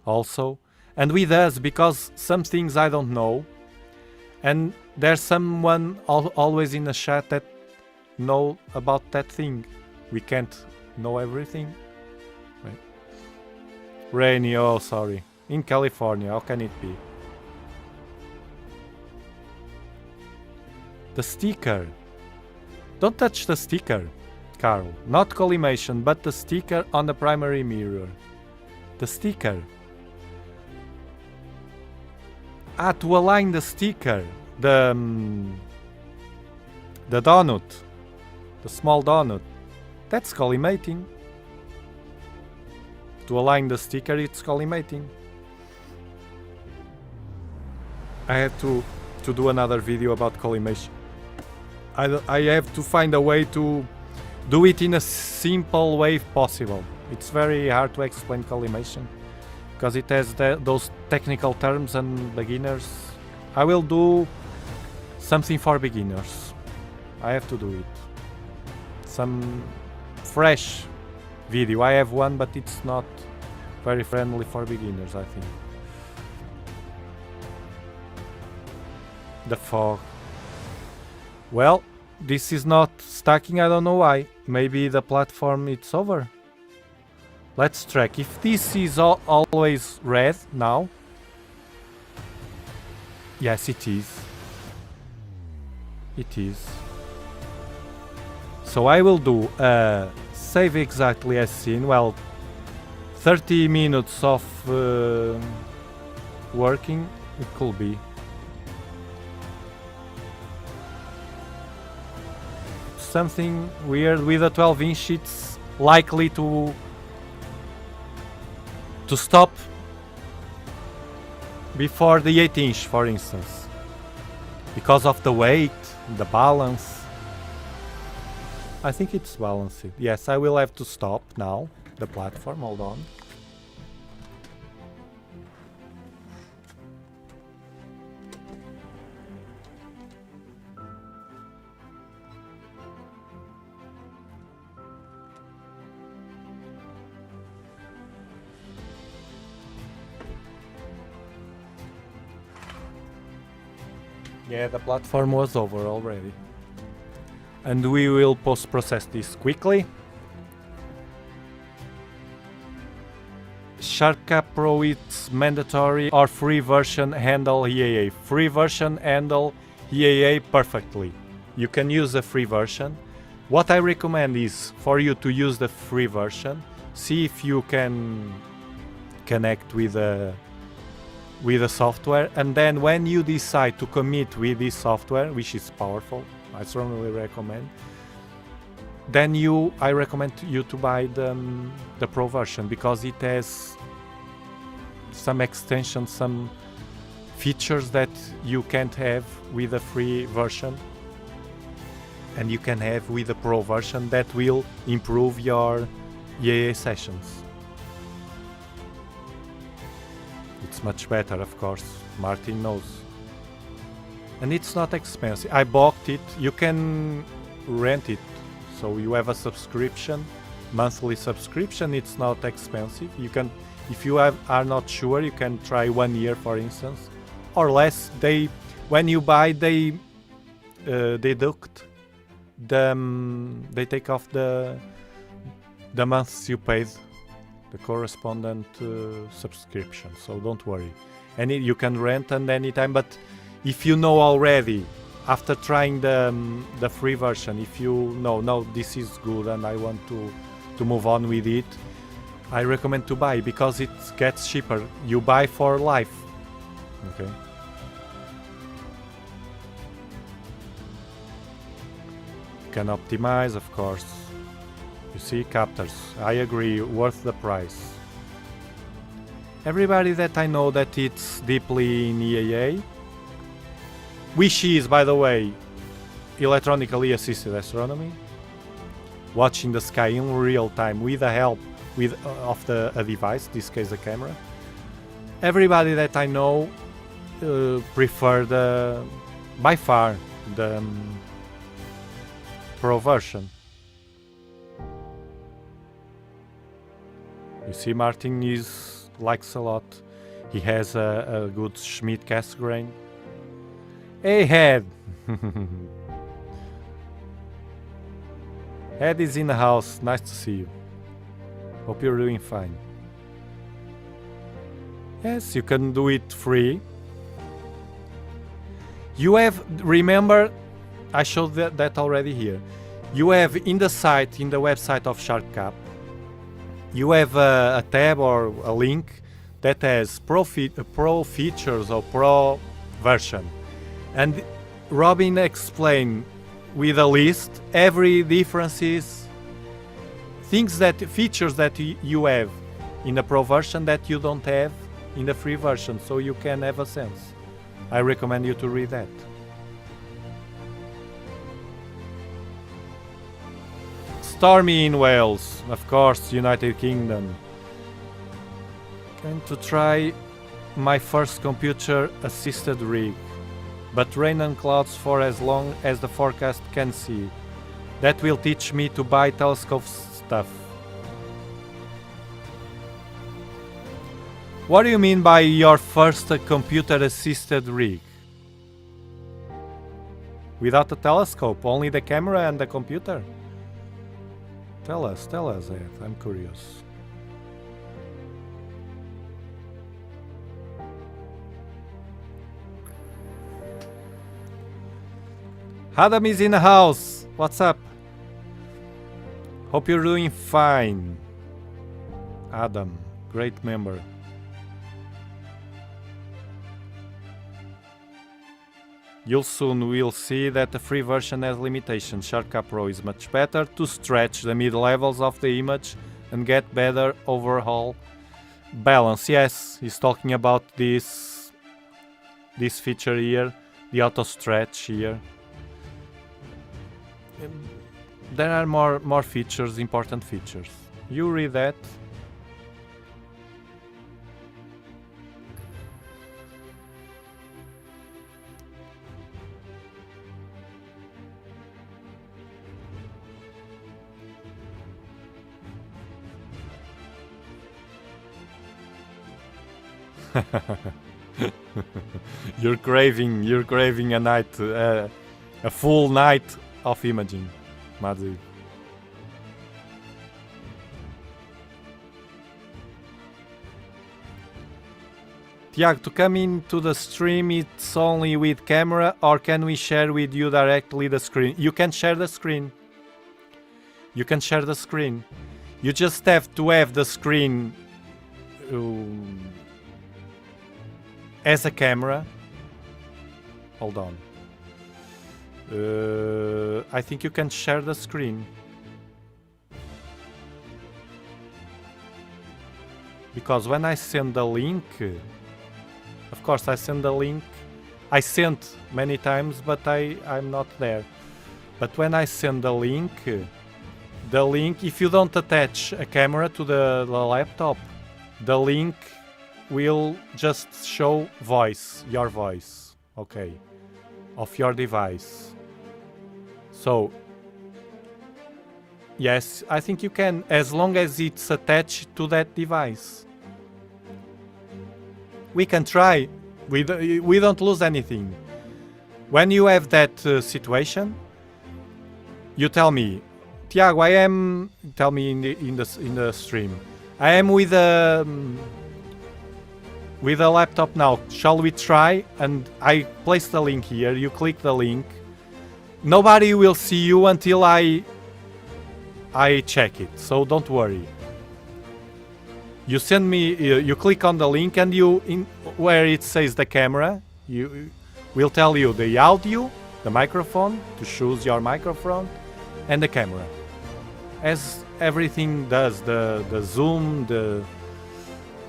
also. And with us, because some things I don't know. And there's someone always in the chat that know about that thing. We can't know everything. Right. Rainy, oh sorry. In California, how can it be? The sticker. Don't touch the sticker, Carl. Not collimation, but the sticker on the primary mirror. The sticker. To align the sticker. The donut. The small donut. That's collimating. To align the sticker, it's collimating. I have to do another video about collimation. I have to find a way to do it in a simple way if possible. It's very hard to explain collimation because it has those technical terms and beginners. I will do something for beginners. I have to do it. Some fresh video. I have one, but it's not very friendly for beginners, I think. The fog. Well, this is not stacking, I don't know why. Maybe the platform it's over. Let's check. If this is always red now. Yes, it is. It is. So I will do save exactly as seen. Well, 30 minutes of working, it could be. Something weird with a 12-inch, it's likely to stop before the 8-inch, for instance, because of the weight, the balance. I think it's balanced. Yes, I will have to stop now the platform. Hold on. Yeah, the platform was over already. And we will post-process this quickly. SharpCap Pro, it's mandatory or free version handle EAA. Free version handle EAA perfectly. You can use the free version. What I recommend is for you to use the free version. See if you can connect with the software, and then when you decide to commit with this software, which is powerful, I strongly recommend, then I recommend you to buy the Pro version, because it has some extensions, some features that you can't have with the free version, and you can have with the Pro version that will improve your EAA sessions. It's much better, of course. Martin knows. And it's not expensive. I bought it. You can rent it. So you have a subscription, monthly subscription. It's not expensive. You can, if you are not sure, you can try 1 year, for instance, or less. When you buy, they deduct they take off the months you paid, the correspondent subscription. So don't worry, and you can rent at any time. But if you know already, after trying the free version, if you know, no, this is good and I want to move on with it, I recommend to buy, because it gets cheaper. You buy for life. Okay. You can optimize, of course. You see, captors. I agree, worth the price. Everybody that I know that it's deeply in EAA, which is, by the way, electronically assisted astronomy, watching the sky in real time with the help of a device, this case a camera. Everybody that I know prefer by far the Pro version. You see, Martin likes a lot. He has a good Schmidt cast grain. Hey, Head! Head is in the house. Nice to see you. Hope you're doing fine. Yes, you can do it free. You have, remember, I showed that already here. You have in the website of SharkCap, you have a tab or a link that has pro features or pro version. And Robin explained with a list every differences, features that you have in the pro version that you don't have in the free version, so you can have a sense. I recommend you to read that. Stormy in Wales, of course, United Kingdom. Going to try my first computer assisted rig, but rain and clouds for as long as the forecast can see. That will teach me to buy telescope stuff. What do you mean by your first computer assisted rig? Without a telescope, only the camera and the computer? Tell us, Ed. I'm curious. Adam is in the house. What's up? Hope you're doing fine. Adam, great member. You soon will see that the free version has limitations. SharkCap Pro is much better to stretch the mid-levels of the image and get better overall balance. Yes, he's talking about this feature here, the auto stretch here. There are more features, important features. You read that. You're craving a night, a full night of imaging, Madzi. Tiago, to come into the stream, it's only with camera, or can we share with you directly the screen? You can share the screen. You can share the screen. You just have to have the screen as a camera. Hold on. I think you can share the screen. Because when I send the link, of course I send the link. I sent many times, but I'm not there. But when I send the link, if you don't attach a camera to the laptop, the link will just show your voice, okay, of your device. So, yes, I think you can, as long as it's attached to that device. We can try. We don't lose anything. When you have that situation, you tell me, Tiago, I am. Tell me in the stream. I am with a laptop now. Shall we try? And I place the link here. You click the link. Nobody will see you until I check it. So don't worry. You send me. You click on the link, and where it says the camera, you will tell you the audio, the microphone to choose your microphone, and the camera. As everything does, the Zoom,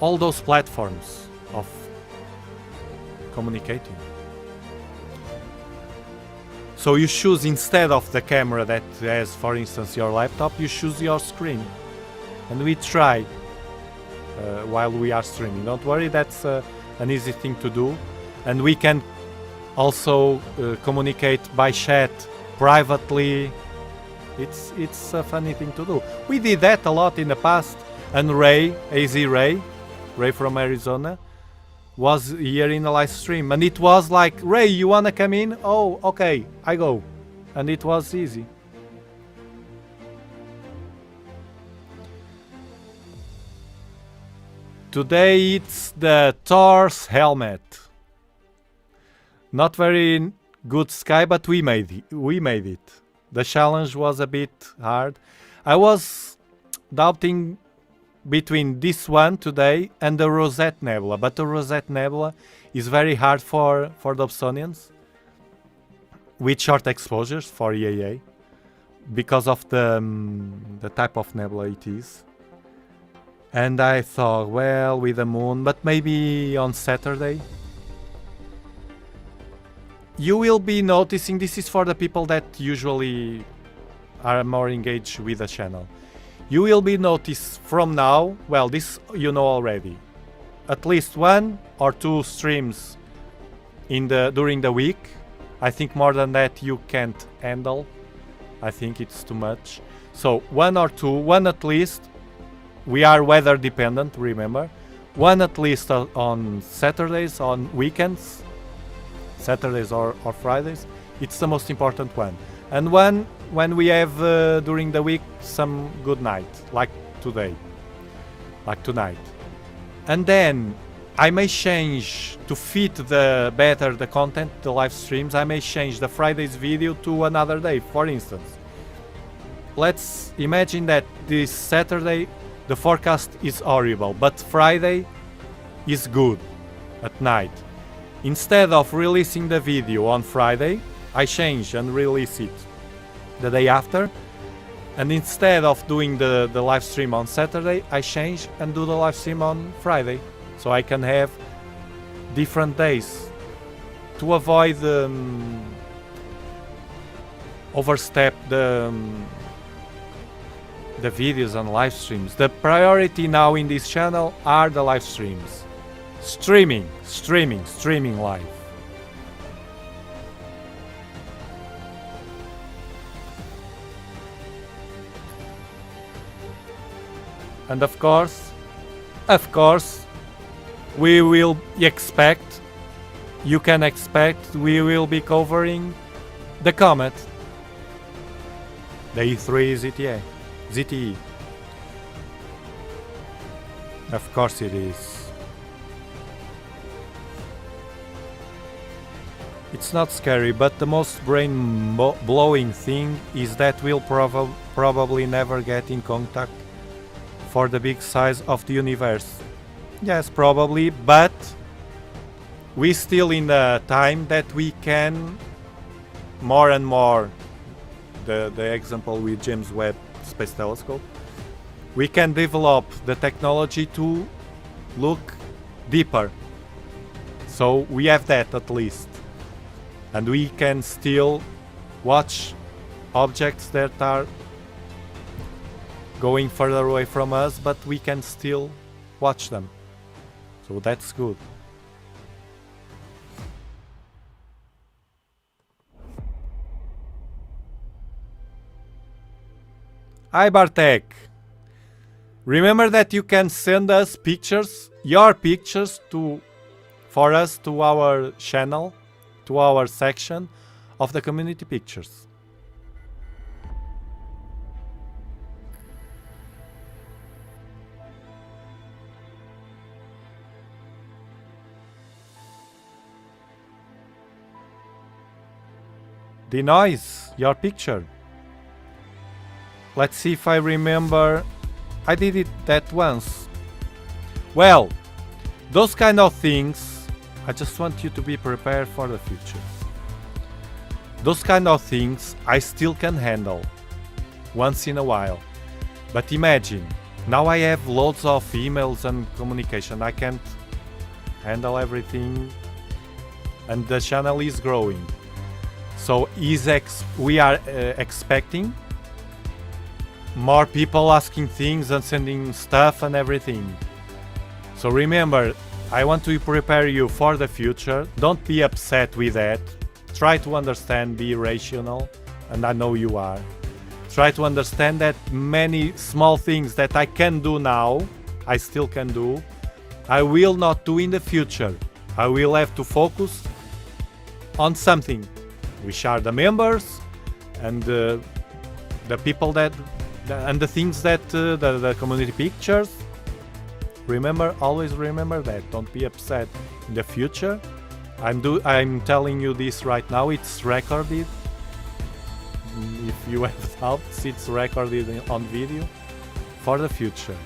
all those platforms of communicating. So you choose, instead of the camera that has, for instance, your laptop, you choose your screen. And we try while we are streaming. Don't worry, that's an easy thing to do. And we can also communicate by chat privately. It's a funny thing to do. We did that a lot in the past. And Ray from Arizona, was here in the live stream. And it was like, Ray, you wanna come in? Oh, okay, I go. And it was easy. Today it's the Thor's helmet. Not very good sky, but we made it. The challenge was a bit hard. I was doubting between this one today and the Rosette Nebula, but the Rosette Nebula is very hard for Dobsonians with short exposures for EAA because of the type of nebula it is. And I thought, well, with the moon, but maybe on Saturday. You will be noticing, this is for the people that usually are more engaged with the channel. You will be noticed from now, well, this you know already, at least 1 or 2 streams during the week. I think more than that you can't handle. I think it's too much. So 1 or 2, 1 at least. We are weather dependent, remember. 1 at least on Saturdays, on weekends. Saturdays or Fridays. It's the most important one. And 1 when we have during the week some good night, like today, like tonight. And then I may change to fit better the content, the live streams. I may change the Friday's video to another day, for instance. Let's imagine that this Saturday the forecast is horrible, but Friday is good at night. Instead of releasing the video on Friday, I change and release it the day after. And instead of doing the live stream on Saturday, I change and do the live stream on Friday. So I can have different days to avoid overstep the videos and live streams. The priority now in this channel are the live streams. Streaming live. And of course, we will expect, you can expect, we will be covering the Comet, the E3 ZTE. Of course it is. It's not scary, but the most brain-blowing thing is that we'll probably never get in contact for the big size of the universe. Yes, probably, but we still in the time that we can more and more, the example with James Webb Space Telescope, we can develop the technology to look deeper. So we have that at least. And we can still watch objects that are going further away from us, but we can still watch them. So that's good. Hi Bartek! Remember that you can send us pictures, your pictures for us to our channel, to our section of the community pictures. The noise, your picture. Let's see if I remember. I did it that once. Well, those kind of things, I just want you to be prepared for the future. Those kind of things I still can handle once in a while. But imagine, now I have loads of emails and communication. I can't handle everything, and the channel is growing. So we are expecting more people asking things and sending stuff and everything. So remember, I want to prepare you for the future. Don't be upset with that. Try to understand, be rational, and I know you are. Try to understand that many small things that I can do now, I still can do, I will not do in the future. I will have to focus on something, which are the members and the people that and the things that the community pictures. Remember, always remember that. Don't be upset in the future. I'm telling you this right now. It's recorded. If you have doubts, it's recorded on video for the future.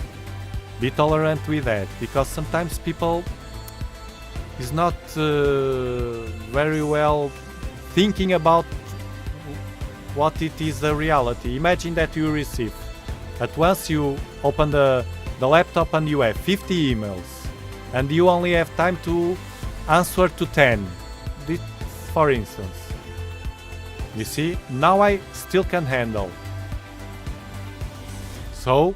Be tolerant with that, because sometimes people is not very well thinking about what it is the reality. Imagine that you receive, at once you open the laptop and you have 50 emails and you only have time to answer to 10, for instance. You see, now I still can handle. So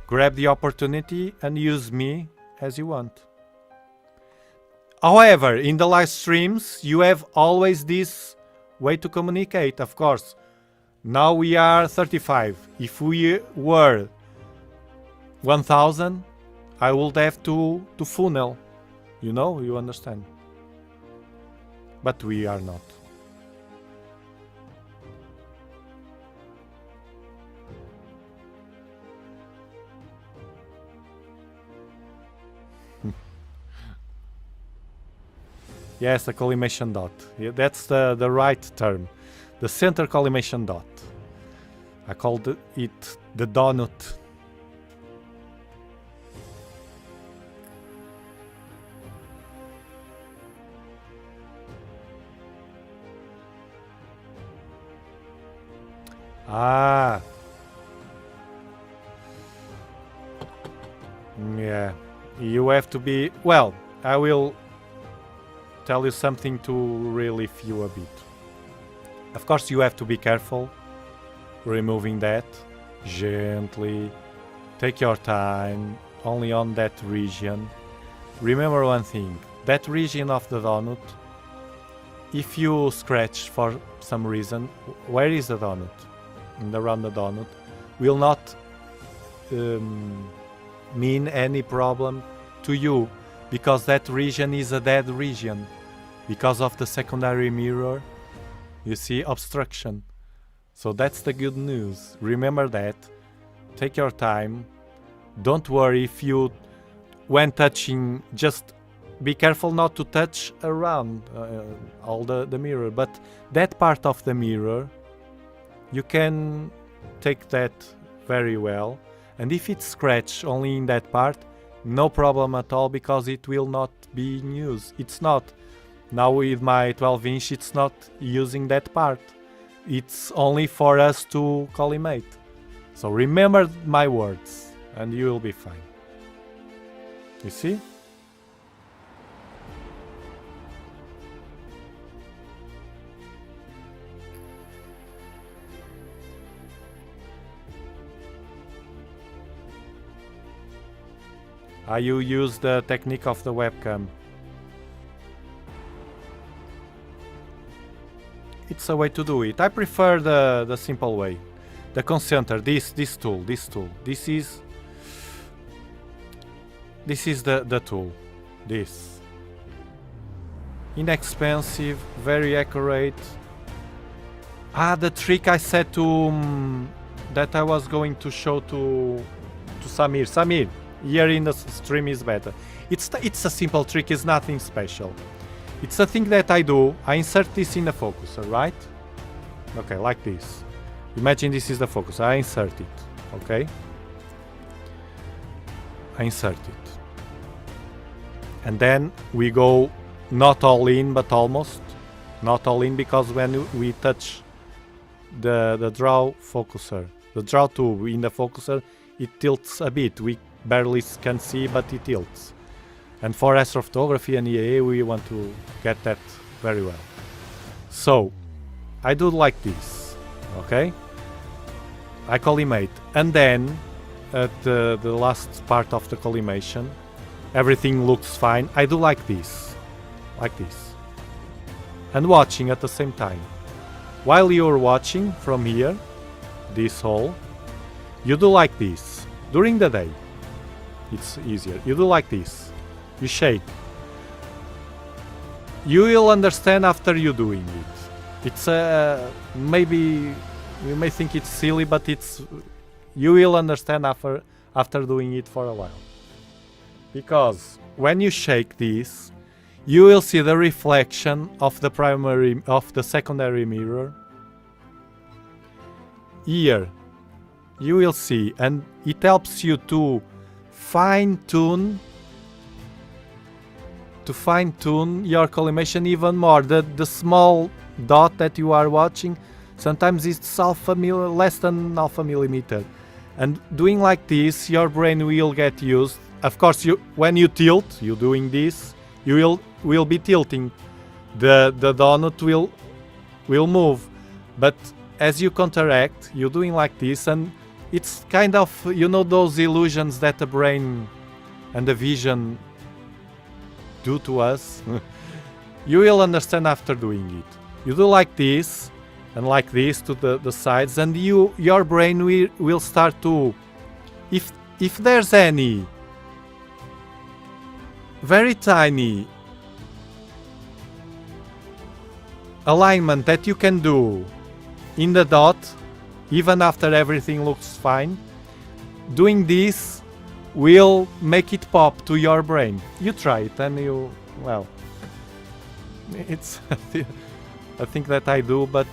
grab the opportunity and use me as you want. However, in the live streams, you have always this way to communicate, of course. Now we are 35. If we were 1000, I would have to funnel. You know, you understand. But we are not. Yes, the collimation dot. Yeah, that's the right term. The center collimation dot. I called it the donut. Ah. Yeah. You have to be... Well, I will tell you something to relieve you a bit. Of course, you have to be careful removing that gently. Take your time, only on that region. Remember one thing, that region of the donut, if you scratch for some reason, where is the donut? And around the donut, will not mean any problem to you, because that region is a dead region. Because of the secondary mirror, you see obstruction. So that's the good news. Remember that. Take your time. Don't worry if you, when touching, just be careful not to touch around all the mirror. But that part of the mirror, you can take that very well. And if it's scratched only in that part, no problem at all, because it will not be in use. It's not. Now with my 12-inch, it's not using that part. It's only for us to collimate. So remember my words and you will be fine. You see? You use the technique of the webcam. It's a way to do it. I prefer the simple way. The concenter, this tool. This is the tool. This. inexpensive, very accurate. The trick I said to that I was going to show to Samir. Samir, here in the stream is better. It's a simple trick, it's nothing special. It's a thing that I do. I insert this in the focuser, right? Okay, like this. Imagine this is the focus. I insert it, okay? I insert it. And then we go not all in, but almost. Not all in, because when we touch the draw focuser, the draw tool in the focuser, it tilts a bit. We barely can see, but it tilts. And for astrophotography and EAA, we want to get that very well. So, I do like this, okay? I collimate, and then at the last part of the collimation, everything looks fine. I do like this, and watching at the same time. While you're watching from here, this hole, you do like this. During the day, it's easier. You do like this. You shake. You will understand after you doing it. It's maybe you may think it's silly, but you will understand after doing it for a while. Because when you shake this, you will see the reflection of the secondary mirror. Here, you will see, and it helps you to fine-tune your collimation even more. The small dot that you are watching, sometimes it's less than half a millimeter. And doing like this, your brain will get used. Of course, when you tilt, you're doing this, you will be tilting. The donut will move. But as you counteract, you're doing like this, and it's kind of, those illusions that the brain and the vision do to us. You will understand after doing it. You do like this and like this to the sides, and your brain will start to, if there's any very tiny alignment that you can do in the dot, even after everything looks fine, doing this will make it pop to your brain. You try it and it's a thing that I do, but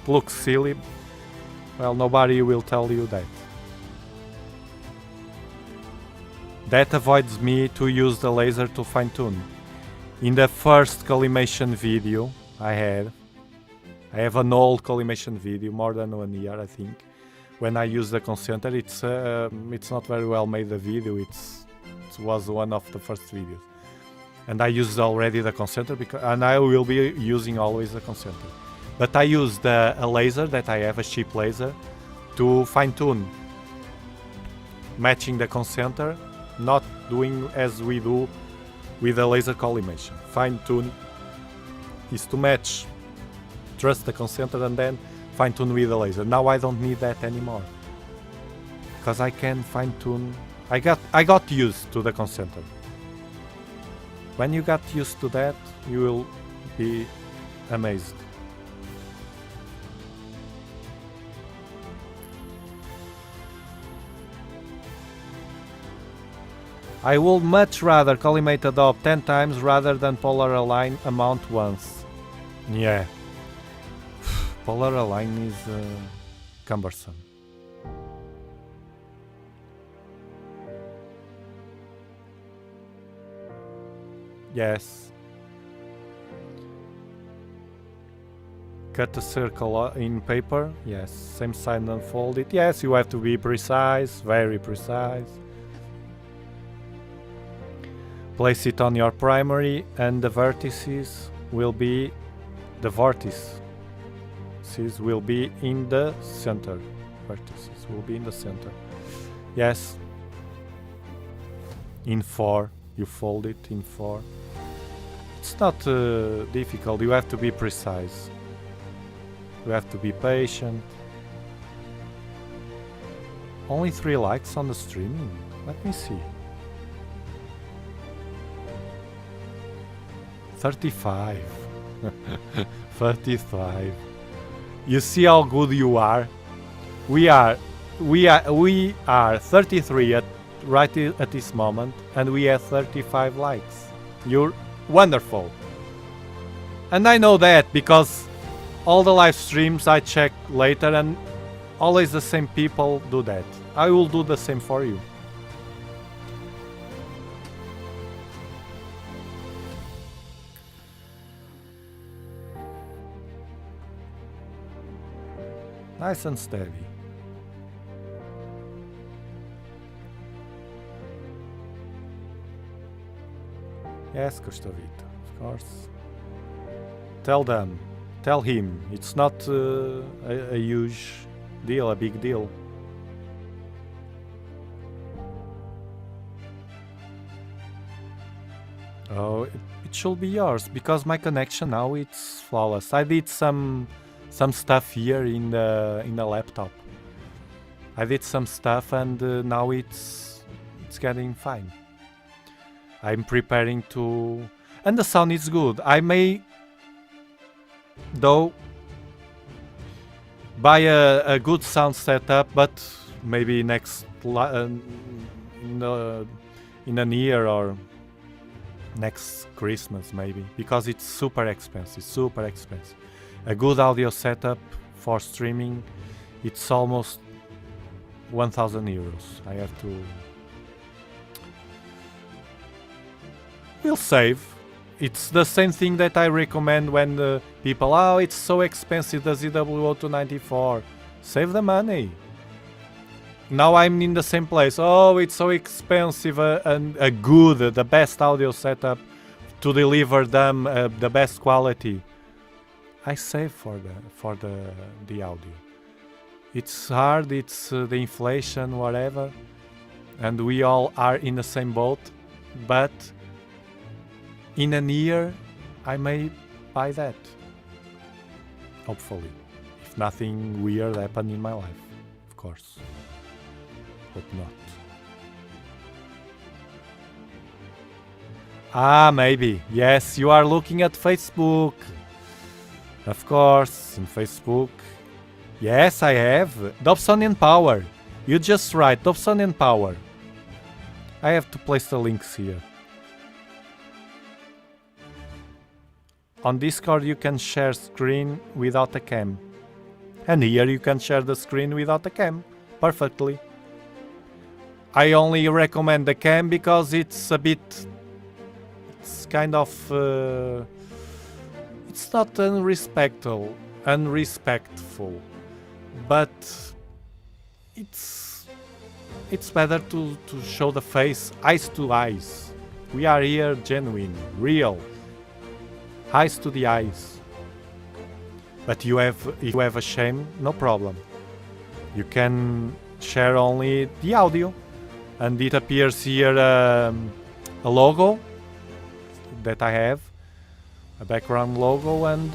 looks silly. Well, nobody will tell you that. That avoids me to use the laser to fine-tune. In the first collimation video I have an old collimation video, more than 1 year I think, when I use the concentrat. It's not very well made, the video. It was one of the first videos, and I used already the concentrat, and I will be using always the concentrat. But I used a laser that I have, a cheap laser, to fine-tune, matching the concentrat, not doing as we do with the laser collimation. Fine-tune is to match, trust the concentrat, and then fine-tune with the laser. Now I don't need that anymore, because I can fine-tune. I got used to the concentrat. When you got used to that, you will be amazed. I would much rather collimate a daub 10 times rather than polar align a mount once. Yeah. Polar align is cumbersome. Yes. Cut a circle in paper. Yes. Same side and fold it. Yes, you have to be precise, very precise. Place it on your primary, and the vertices will be the vortices will be in the center. Vertices will be in the center. Yes. In 4, you fold it in 4. It's not difficult. You have to be precise. You have to be patient. Only 3 likes on the streaming. Let me see. 35. 35. You see how good you are? We are 33 at this moment, and we have 35 likes. You're wonderful. And I know that because all the live streams I check later, and always the same people do that. I will do the same for you. Nice and steady. Yes, Gustavito, of course. Tell him, it's not a huge deal, a big deal. Oh, it should be yours, because my connection now it's flawless. I did some stuff here in the laptop. I did some stuff, and now it's getting fine. I'm preparing to, and the sound is good. I may, though, buy a good sound setup, but maybe next in a year or next Christmas maybe, because it's super expensive. A good audio setup for streaming, it's almost 1,000 euros. I have to. We'll save. It's the same thing that I recommend when the people, oh, it's so expensive, the ZW0294. Save the money. Now I'm in the same place. Oh, it's so expensive, and a good, the best audio setup to deliver them the best quality. I save for the audio. It's hard, it's the inflation, whatever, and we all are in the same boat, but in a year I may buy that. Hopefully. If nothing weird happened in my life, of course. Hope not. Ah, maybe. Yes, you are looking at Facebook. Of course, in Facebook. Yes, I have. Dobsonian Power. You just write Dobsonian Power. I have to place the links here. On Discord you can share screen without a cam. And here you can share the screen without a cam. Perfectly. I only recommend the cam because it's a bit... It's kind of... it's not unrespectful, but it's better to show the face eyes to eyes. We are here genuine, real, eyes to the eyes. But if you have a shame, no problem. You can share only the audio, and it appears here a logo that I have. A background logo, and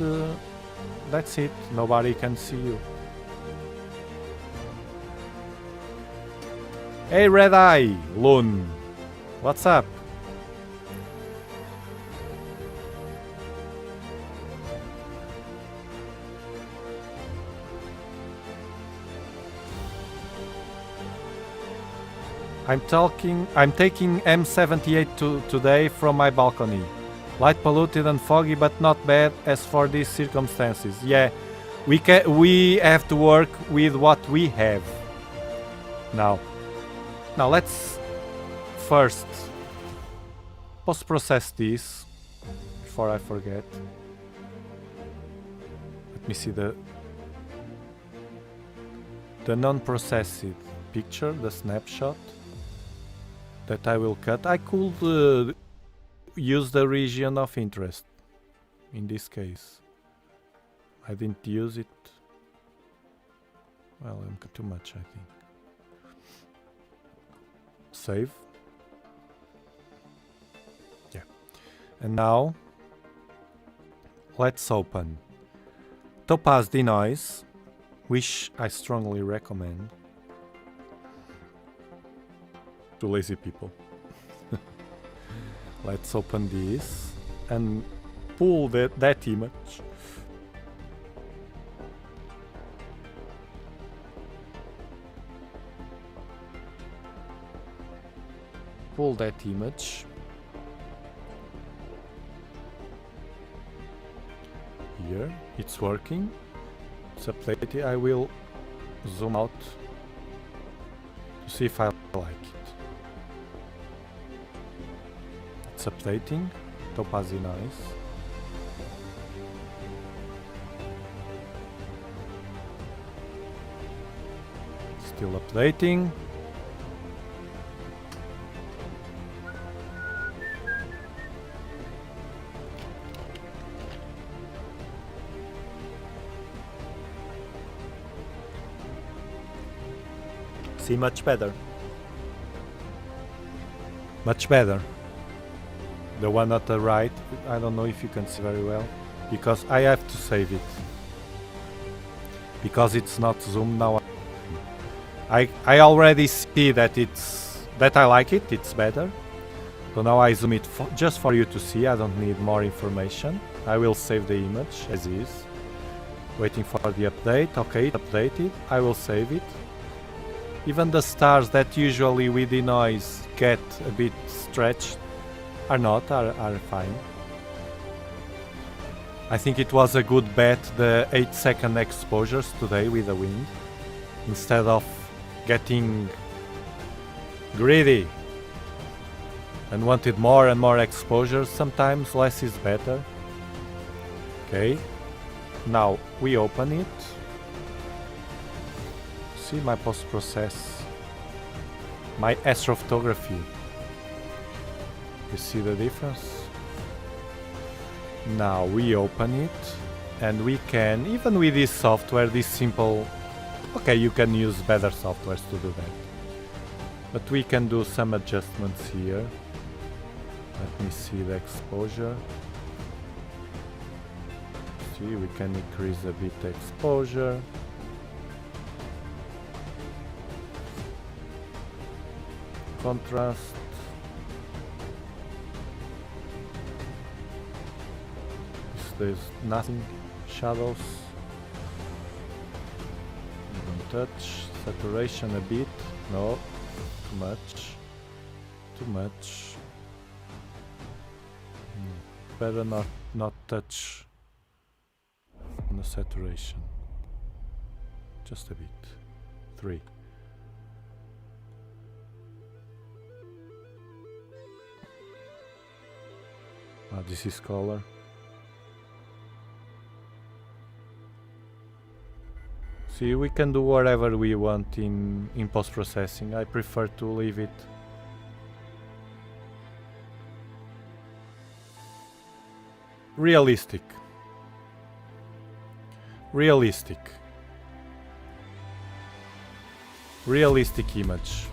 that's it. Nobody can see you. Hey, Red Eye, Loon. What's up? I'm taking M78 today from my balcony. Light polluted and foggy, but not bad as for these circumstances. Yeah, we have to work with what we have. Now let's first post-process this before I forget. Let me see the non-processed picture, the snapshot that I will cut. I could use the region of interest in this case. I didn't use it. Well, too much, I think. Save. Yeah. And now let's open Topaz Denoise, which I strongly recommend to lazy people. Let's open this, and pull that image. Pull that image. Here, it's working. It's updated. I will zoom out to see if I like it. It's updating. Topazi nice. Still updating. See, much better. Much better. The one at the right, I don't know if you can see very well, because I have to save it. Because it's not zoomed now. I already see that I like it, it's better. So now I zoom it just for you to see, I don't need more information. I will save the image as is. Waiting for the update. Okay, it updated. I will save it. Even the stars that usually with the noise get a bit stretched are fine. I think it was a good bet, the 8-second exposures today with the wind. Instead of getting greedy and wanted more and more exposures, sometimes less is better. Okay, now we open it. See my post-process, my astrophotography. You see the difference? Now we open it and we can, even with this software, this simple, okay, you can use better softwares to do that. But we can do some adjustments here. Let me see the exposure. See, we can increase a bit the exposure. Contrast. There's nothing. Shadows. Don't touch. Saturation a bit. No. Too much. Too much. Better not touch on the saturation. Just a bit. 3. This is color. See, we can do whatever we want in post-processing. I prefer to leave it realistic. Realistic image.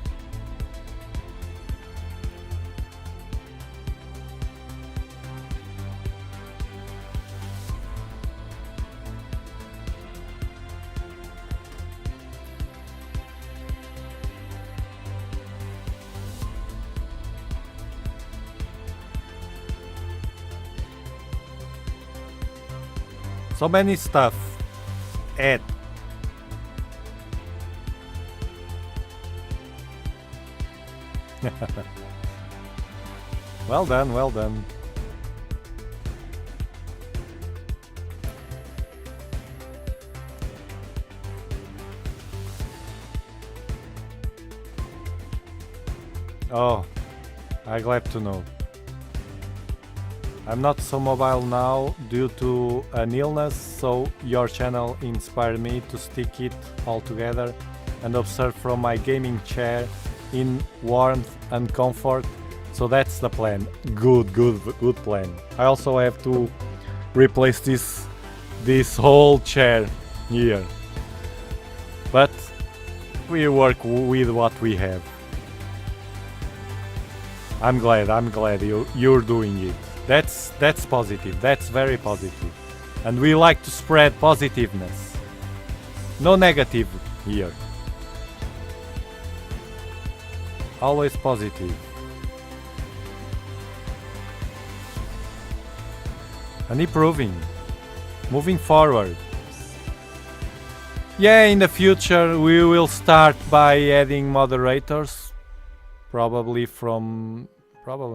So many stuff. Add. Well done, well done. Oh, I'm glad to know. I'm not so mobile now due to an illness, so your channel inspired me to stick it all together and observe from my gaming chair in warmth and comfort. So that's the plan. Good plan. I also have to replace this whole chair here. But we work with what we have. I'm glad you're doing it. That's positive. That's very positive. And we like to spread positiveness. No negative here. Always positive. and improving, moving forward. Yeah, in the future we will start by adding moderators, probably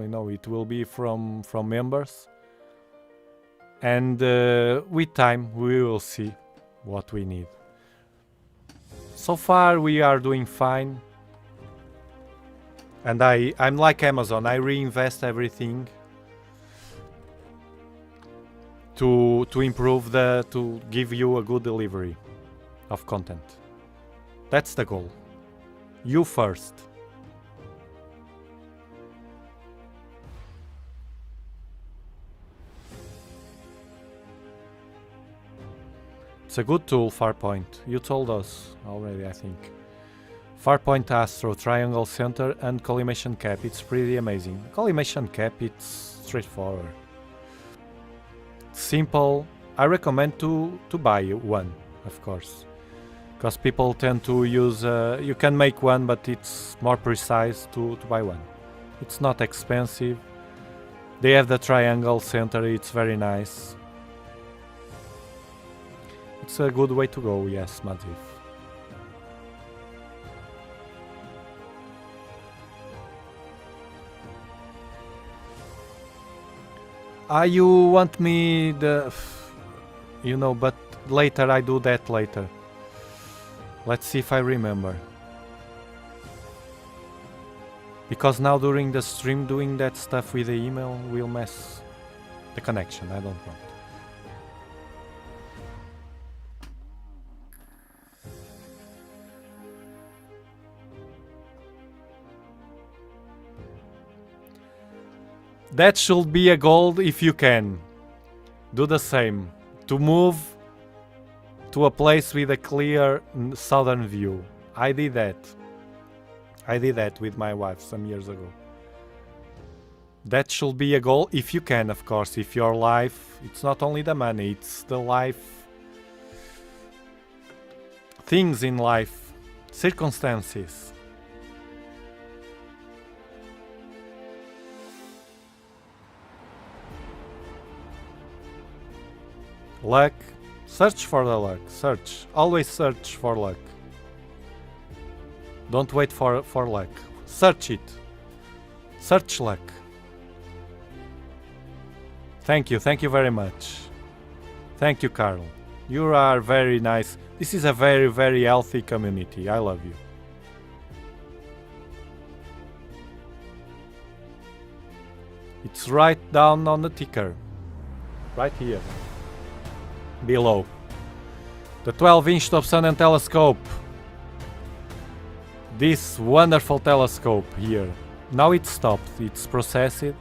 no, it will be from members, and with time we will see what we need. So far we are doing fine, and I'm like Amazon, I reinvest everything to improve to give you a good delivery of content. That's the goal. You first. It's a good tool, Farpoint. You told us already, I think. Farpoint Astro, Triangle Center, and Collimation Cap. It's pretty amazing. Collimation Cap, it's straightforward. Simple. I recommend to buy one, of course. Because people tend to use... you can make one, but it's more precise to buy one. It's not expensive. They have the Triangle Center, it's very nice. It's a good way to go, yes, Matif. You want me the... You know, but later, I do that later. Let's see if I remember. Because now during the stream doing that stuff with the email will mess the connection, I don't want. That should be a goal if you can. Do the same. To move to a place with a clear southern view. I did that. I did that with my wife some years ago. That should be a goal if you can, of course. If your life, it's not only the money, it's the life, things in life, circumstances. Luck. Search for the luck. Search. Always search for luck. Don't wait for luck. Search it. Search luck. Thank you. Thank you very much. Thank you, Carl. You are very nice. This is a very, very healthy community. I love you. It's right down on the ticker. Right here. Below. The 12-inch Dobsonian telescope. This wonderful telescope here. Now it's stopped. It's processed.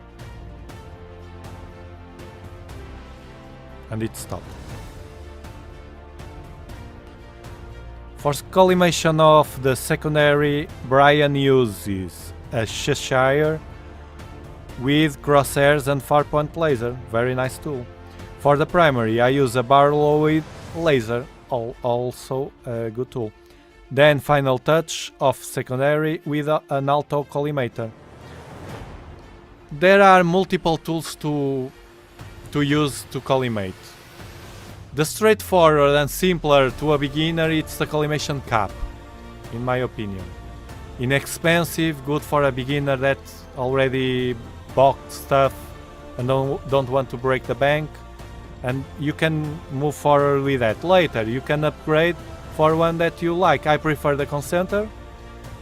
And it stopped. For collimation of the secondary, Brian uses a Cheshire with crosshairs and farpoint laser. Very nice tool. For the primary, I use a Barlow laser, also a good tool. Then final touch of secondary with an auto collimator. There are multiple tools to use to collimate. The straightforward and simpler to a beginner, it's the collimation cap, in my opinion. Inexpensive, good for a beginner that already bought stuff and don't want to break the bank. And you can move forward with that. Later you can upgrade for one that you like. I prefer the concenter,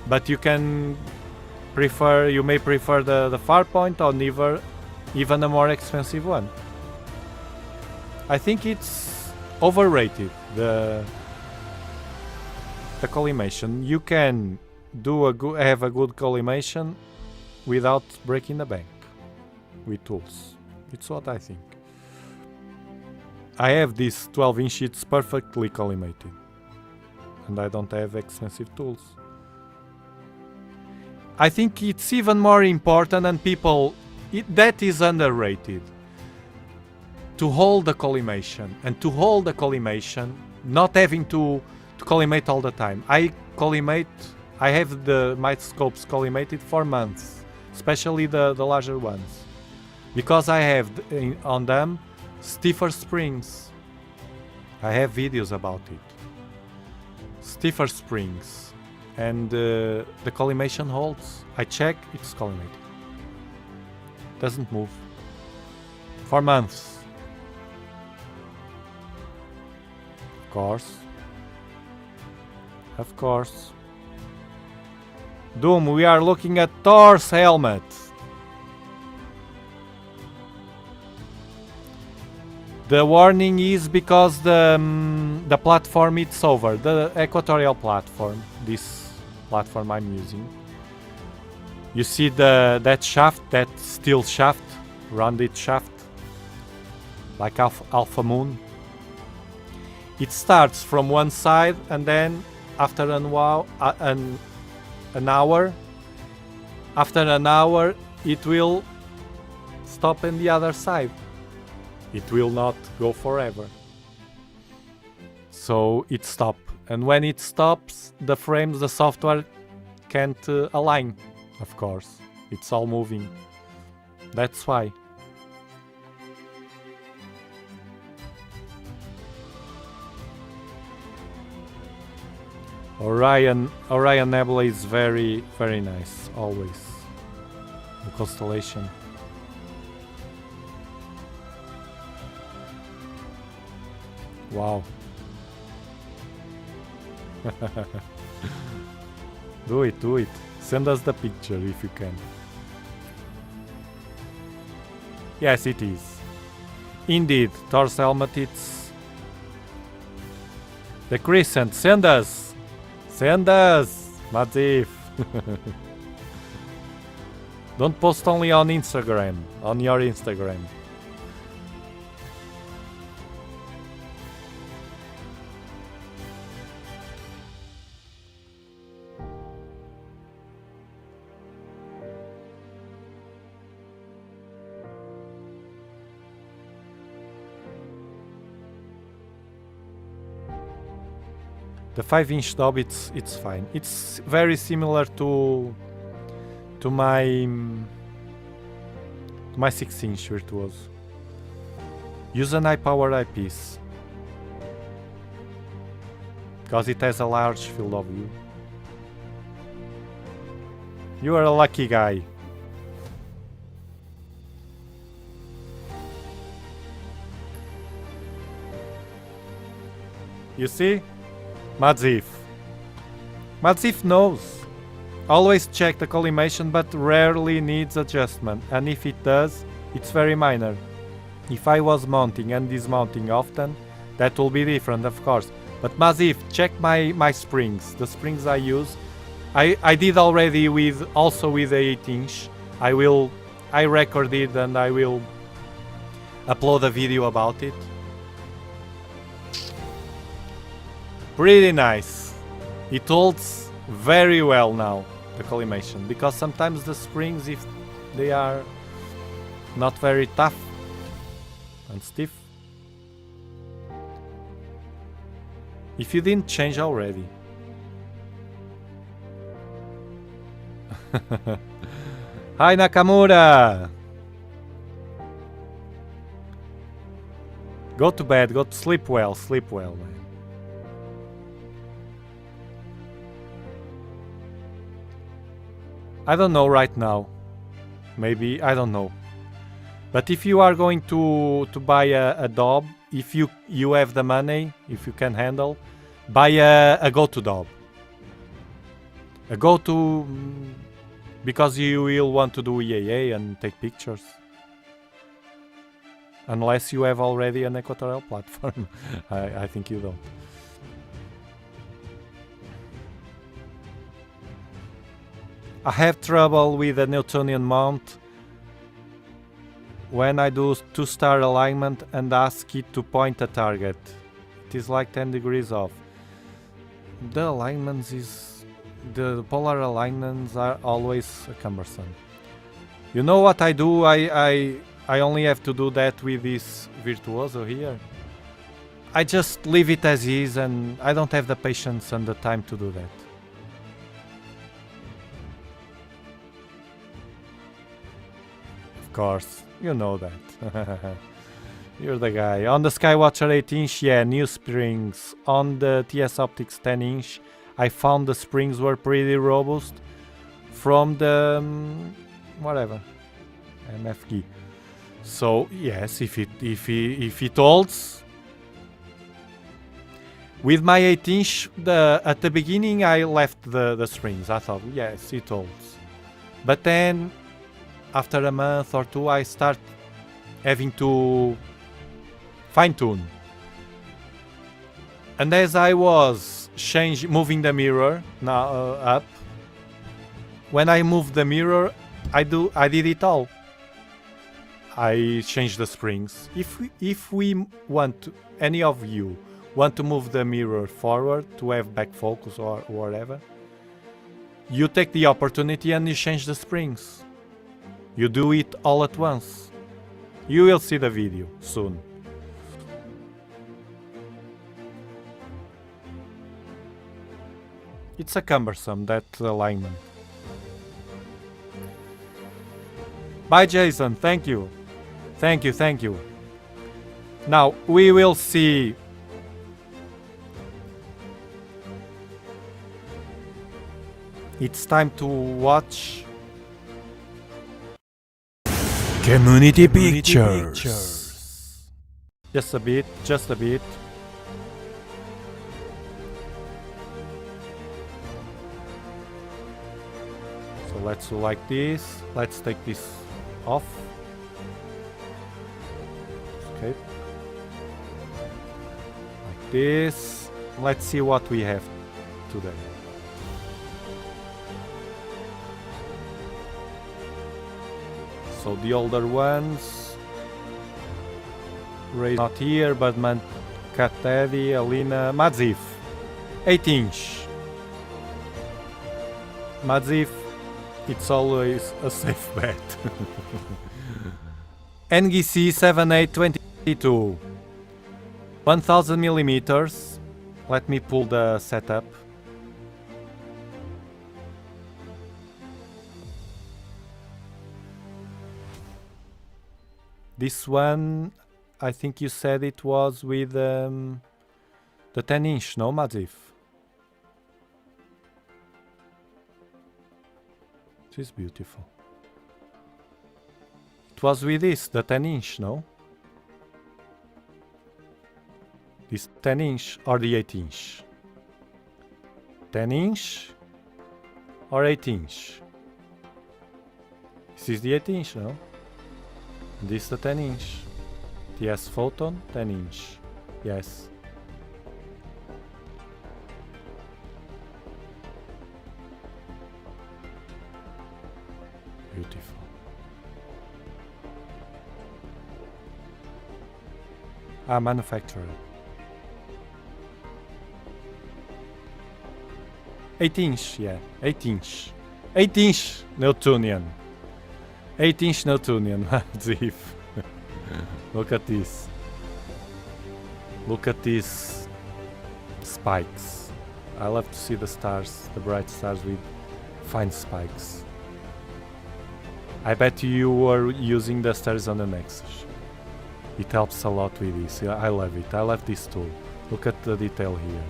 but you may prefer the Farpoint or even a more expensive one. I think it's overrated, the collimation. You can have a good collimation without breaking the bank with tools. It's what I think. I have this 12-inch, it's perfectly collimated. And I don't have expensive tools. I think it's even more important, and that is underrated. To hold the collimation. And to hold the collimation, not having to collimate all the time. I have my scopes collimated for months. Especially the larger ones. Because I have on them Stiffer springs. I have videos about it. Stiffer springs. And the collimation holds. I check, it's collimated. Doesn't move. For months. Of course. Of course. Doom, we are looking at Thor's helmet. The warning is because the platform it's over, the equatorial platform, this platform I'm using. You see that shaft, that steel shaft, rounded shaft, like Alpha Moon. It starts from one side and then after an hour, it will stop on the other side. It will not go forever. So it stops. And when it stops, the frames, the software can't align. Of course, it's all moving. That's why. Orion Nebula is very, very nice, always. The constellation. Wow. Do it. Send us the picture if you can. Yes, it is. Indeed, Thor's helmet, it's the crescent. Send us, Mazif. Don't post only on Instagram, on your Instagram. The 5-inch Dob, it's fine. It's very similar to my 6-inch Virtuoso. Use an high-power eyepiece because it has a large field of view. You are a lucky guy. You see? Madzif knows. Always check the collimation, but rarely needs adjustment, and if it does, it's very minor. If I was mounting and dismounting often, that will be different, of course. But Mazif, check my springs. The springs I use, I did already with the 8-inch. I recorded and I will upload a video about it. Pretty nice. It holds very well now, the collimation, because sometimes the springs, if they are not very tough and stiff. If you didn't change already. Hi Nakamura! Go to bed, go to sleep well, man. I don't know right now. Maybe, I don't know. But if you are going to buy a Dob, if you have the money, if you can handle, buy a go-to Dob. A go-to, because you will want to do EAA and take pictures. Unless you have already an equatorial platform. I think you don't. I have trouble with the Newtonian mount when I do 2-star alignment and ask it to point a target. It is like 10 degrees off. The alignments the polar alignments are always cumbersome. You know what I do? I only have to do that with this Virtuoso here. I just leave it as is and I don't have the patience and the time to do that. Of course, you know that. You're the guy. On the Skywatcher 8-inch, yeah, new springs. On the TS Optics 10-inch, I found the springs were pretty robust from the whatever MFG. So yes, if it holds. With my 8-inch, at the beginning I left the springs. I thought yes, it holds. But then after a month or two, I start having to fine-tune. And as I was moving the mirror now up, when I moved the mirror, I did it all. I changed the springs. If we want to, any of you want to move the mirror forward to have back focus or whatever, you take the opportunity and you change the springs. You do it all at once. You will see the video soon. It's a cumbersome, that alignment. Bye Jason, thank you. Thank you, thank you. Now we will see. It's time to watch Community Pictures. Just a bit, just a bit. So let's do like this. Let's take this off. Okay. Like this. Let's see what we have today. So the older ones, Ray not here, but Cat Teddy, Alina, Madzif, 8-inch. Madzif, it's always a safe bet. NGC 7822, 1000 millimeters. Let me pull the setup. This one, I think you said it was with the 10-inch, no, Madzif? It is beautiful. It was with this, the 10-inch, no? This 10-inch or the 8-inch? 10-inch or 8-inch? This is the 8-inch, no? This is the 10-inch. TS Photon, 10-inch. Yes. Beautiful. Manufacturer. 8-inch, yeah. 8-inch. 8-inch Newtonian. 8-inch Newtonian, Zif. Look at this. Look at these spikes. I love to see the stars, the bright stars with fine spikes. I bet you were using the stars on the Nexus. It helps a lot with this. I love it. I love this tool. Look at the detail here.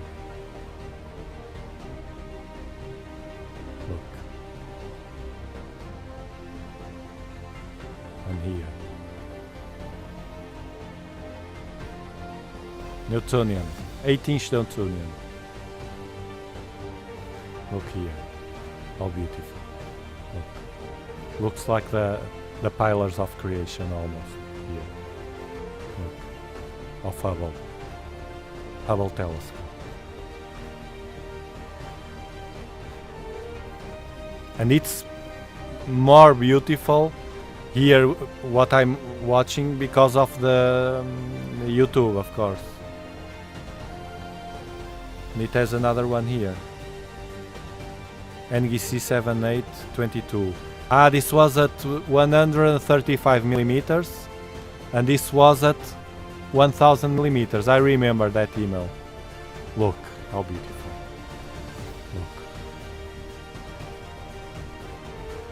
Look. And here. Newtonian. 8-inch Newtonian. Look here. How beautiful. Look. Looks like the pillars of creation almost. Here. Look. Of Hubble telescope. And it's more beautiful here what I'm watching because of the YouTube, of course. And it has another one here. NGC 7822. This was at 135 millimeters, and this was at 1000 millimeters. I remember that email. Look how beautiful. Look.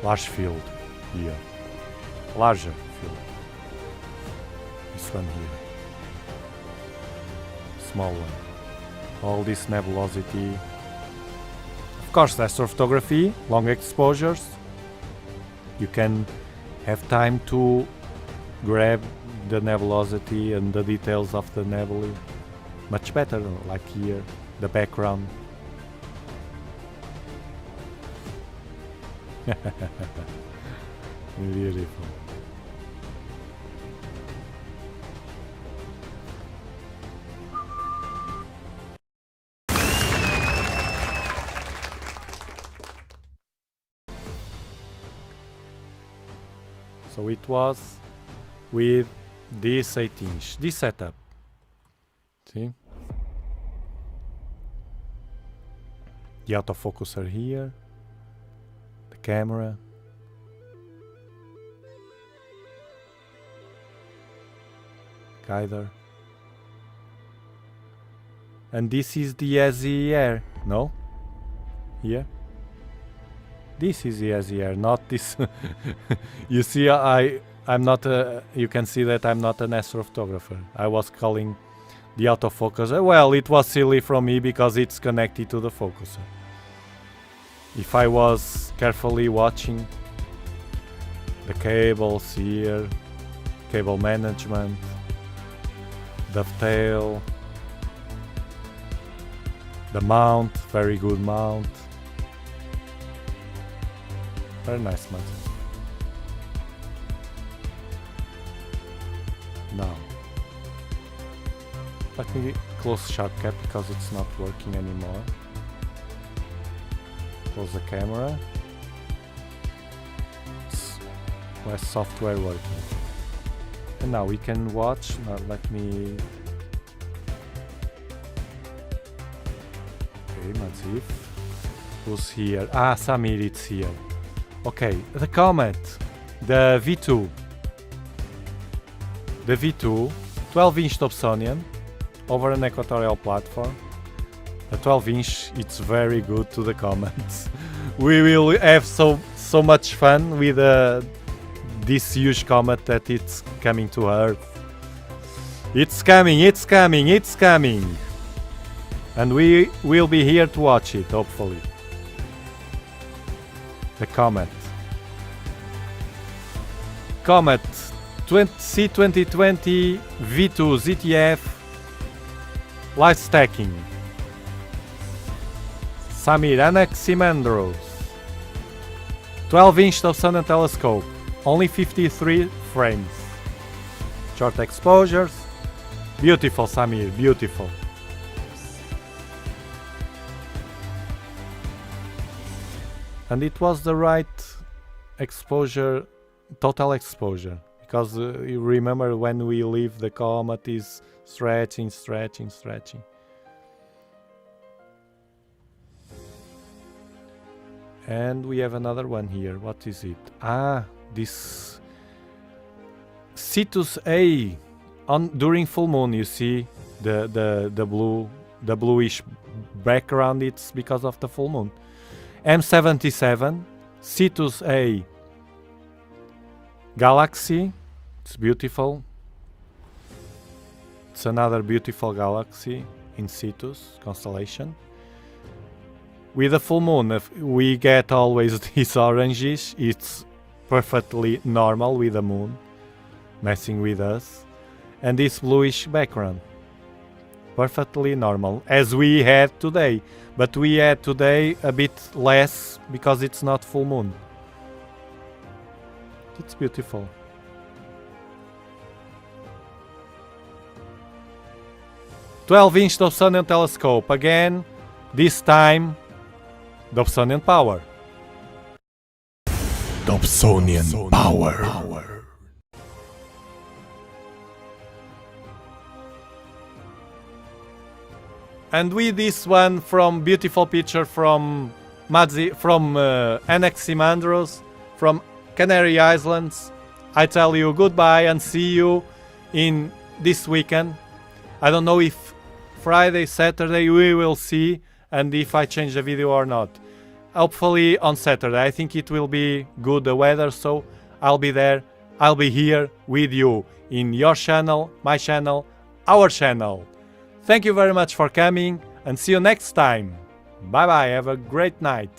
Large field here. Larger field. This one here. small one. All this nebulosity. Of course, astrophotography, long exposures. You can have time to grab the nebulosity and the details of the nebulae much better, like here, the background. Beautiful. So it was with this 8-inch, this setup. See? The autofocuser here, the camera. Guider. And this is the SER, no? Here? This is the SER, not this. You see, I'm not you can see that I'm not an astrophotographer. I was calling the autofocus. Well, it was silly from me because it's connected to the focuser. If I was carefully watching the cables here, cable management, dovetail, the mount, very good mount. Very nice mount. Now, let me close shortcut because it's not working anymore. Close the camera. It's less software working. And now we can watch. Now let me. Okay, let's see who's here. Ah, Samir, it's here. Okay, the Comet, the V2. The V2, 12-inch Dobsonian, over an equatorial platform. A 12-inch, it's very good to the Comets. We will have so much fun with this huge comet that it's coming to Earth. It's coming, it's coming, it's coming! And we will be here to watch it, hopefully. The Comet. Comet C2020 V2 ZTF light stacking. Samir Anaximandros. 12-inch Dobsonian telescope. Only 53 frames. Short exposures. Beautiful, Samir, beautiful. And it was the right exposure, total exposure. Because you remember when we leave, the comet is stretching, stretching, stretching. And we have another one here. What is it? Ah, this Cetus A. During full moon, you see the bluish background. It's because of the full moon. M77 Cetus A galaxy. It's beautiful. It's another beautiful galaxy in Cetus constellation. With a full moon, we get always these oranges. It's perfectly normal with the moon messing with us. And this bluish background. Perfectly normal, as we had today. But we had today a bit less because it's not full moon. It's beautiful. "12-inch Dobsonian telescope, again, this time Dobsonian power. Dobsonian power. And with this one from beautiful picture from Anaximandros, from Canary Islands, I tell you goodbye and see you in this weekend. I don't know if Friday, Saturday we will see, and if I change the video or not. Hopefully on Saturday. I think it will be good, the weather, so I'll be there. I'll be here with you in your channel, my channel, our channel. Thank you very much for coming and see you next time. Bye bye, have a great night.